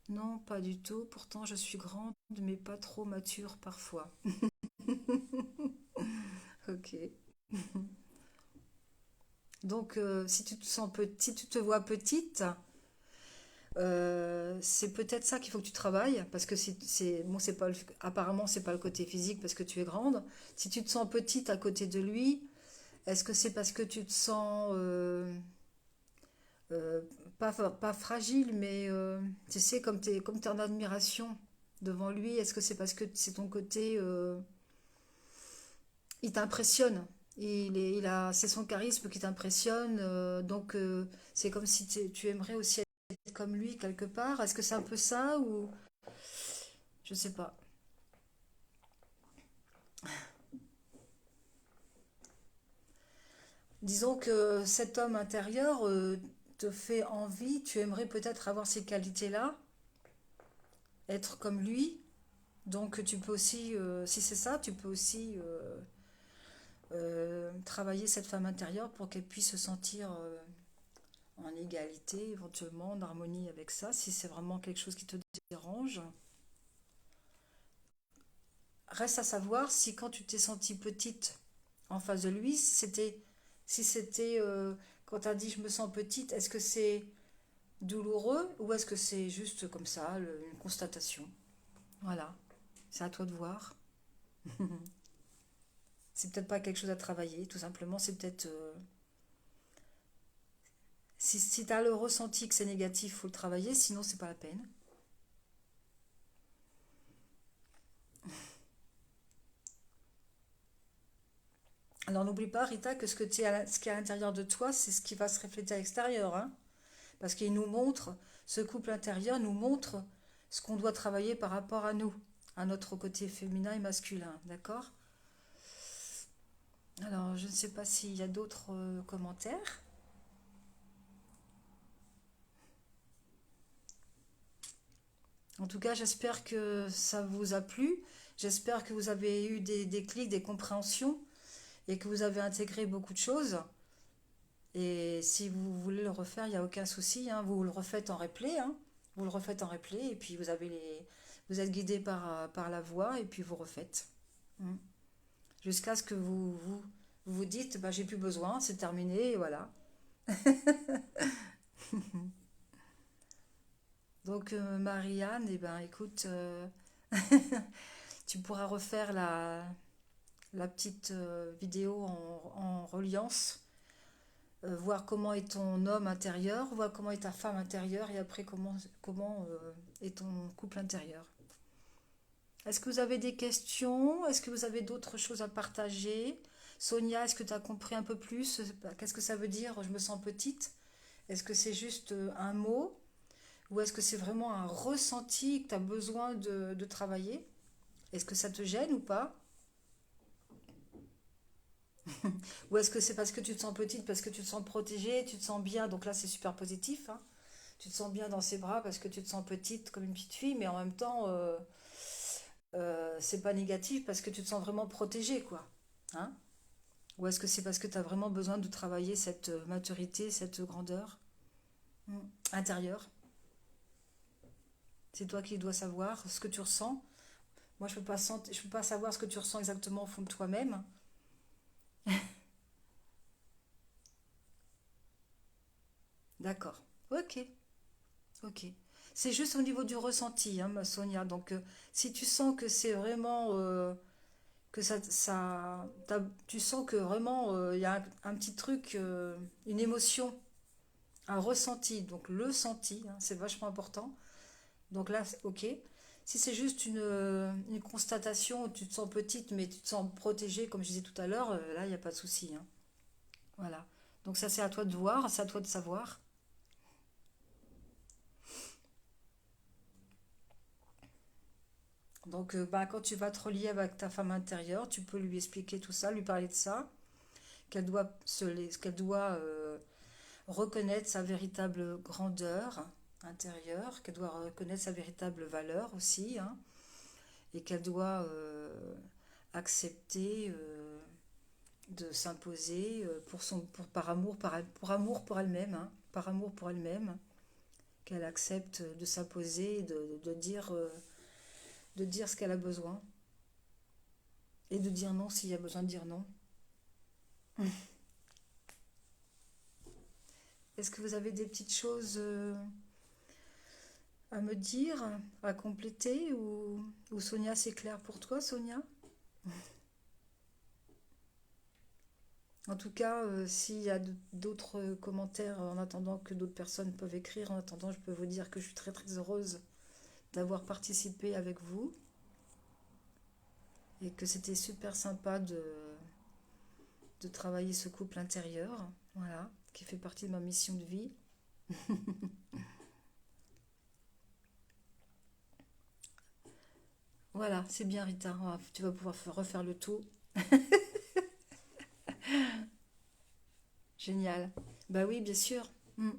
non, pas du tout. Pourtant, je suis grande, mais pas trop mature parfois. Ok. Donc, si tu te sens si tu te vois petite, c'est peut-être ça qu'il faut que tu travailles, parce que bon, c'est pas apparemment c'est pas le côté physique parce que tu es grande. Si tu te sens petite à côté de lui, est-ce que c'est parce que tu te sens euh, pas fragile, mais tu sais comme t'es en admiration devant lui. Est-ce que c'est parce que c'est ton côté il t'impressionne. C'est son charisme qui t'impressionne. Donc, c'est comme si tu aimerais aussi être comme lui quelque part. Est-ce que c'est un peu ça ou je sais pas. Disons que cet homme intérieur te fait envie. Tu aimerais peut-être avoir ces qualités-là, être comme lui. Donc, tu peux aussi, si c'est ça, tu peux aussi travailler cette femme intérieure pour qu'elle puisse se sentir en égalité, éventuellement en harmonie avec ça, si c'est vraiment quelque chose qui te dérange. reste à savoir si quand tu t'es sentie petite en face de lui, si c'était quand tu as dit je me sens petite, est-ce que c'est douloureux ou est-ce que c'est juste comme ça, une constatation? Voilà, c'est à toi de voir. C'est peut-être pas quelque chose à travailler, tout simplement, c'est peut-être... si tu as le ressenti que c'est négatif, faut le travailler, sinon c'est pas la peine. Alors n'oublie pas, Rita, que ce qui est à l'intérieur de toi, c'est ce qui va se refléter à l'extérieur, hein. Parce qu'il nous montre, ce couple intérieur nous montre ce qu'on doit travailler par rapport à nous, à notre côté féminin et masculin, d'accord? Alors, je ne sais pas s'il y a d'autres commentaires. En tout cas, j'espère que ça vous a plu. J'espère que vous avez eu des clics, des compréhensions et que vous avez intégré beaucoup de choses. Et si vous voulez le refaire, il n'y a aucun souci, hein. Vous le refaites en replay, hein. Vous le refaites en replay et puis vous êtes guidé par la voix et puis vous refaites. Mm. Jusqu'à ce que vous dites, bah, j'ai plus besoin, c'est terminé, et voilà. Donc Marianne, eh ben, écoute, tu pourras refaire la petite vidéo en reliance, voir comment est ton homme intérieur, voir comment est ta femme intérieure et après comment est ton couple intérieur. Est-ce que vous avez des questions? Est-ce que vous avez d'autres choses à partager? Sonia, est-ce que tu as compris un peu plus? Qu'est-ce que ça veut dire je me sens petite? Est-ce que c'est juste un mot? Ou est-ce que c'est vraiment un ressenti que tu as besoin de travailler? Est-ce que ça te gêne ou pas? Ou est-ce que c'est parce que tu te sens petite, parce que tu te sens protégée, tu te sens bien, donc là c'est super positif, hein. Tu te sens bien dans ses bras parce que tu te sens petite comme une petite fille, mais en même temps, c'est pas négatif parce que tu te sens vraiment protégée, quoi. Hein? Ou est-ce que c'est parce que tu as vraiment besoin de travailler cette maturité, cette grandeur mm, intérieure? C'est toi qui dois savoir ce que tu ressens. Moi, je peux pas savoir ce que tu ressens exactement au fond de toi-même. D'accord. Ok, ok. C'est juste au niveau du ressenti, hein, ma Sonia. Donc, si tu sens que c'est vraiment que tu sens que vraiment il y a un petit truc, une émotion, un ressenti. Donc, le senti, hein, c'est vachement important. Donc là, ok. Si c'est juste une constatation, tu te sens petite, mais tu te sens protégée, comme je disais tout à l'heure, là, il n'y a pas de souci, hein. Voilà. Donc ça, c'est à toi de voir, c'est à toi de savoir. Donc, bah, quand tu vas te relier avec ta femme intérieure, tu peux lui expliquer tout ça, lui parler de ça, qu'elle doit reconnaître sa véritable grandeur intérieure, qu'elle doit reconnaître sa véritable valeur aussi, hein, et qu'elle doit accepter de s'imposer pour amour pour elle-même, hein, par amour pour elle-même, qu'elle accepte de s'imposer, de dire ce qu'elle a besoin et de dire non s'il y a besoin de dire non. Est-ce que vous avez des petites choses à me dire, à compléter ou Sonia, c'est clair pour toi, Sonia? En tout cas, s'il y a d'autres commentaires en attendant que d'autres personnes peuvent écrire, en attendant, je peux vous dire que je suis très très heureuse d'avoir participé avec vous et que c'était super sympa de travailler ce couple intérieur, voilà, qui fait partie de ma mission de vie. Voilà, c'est bien Rita, tu vas pouvoir refaire le tout. Génial. Bah oui, bien sûr. Mm.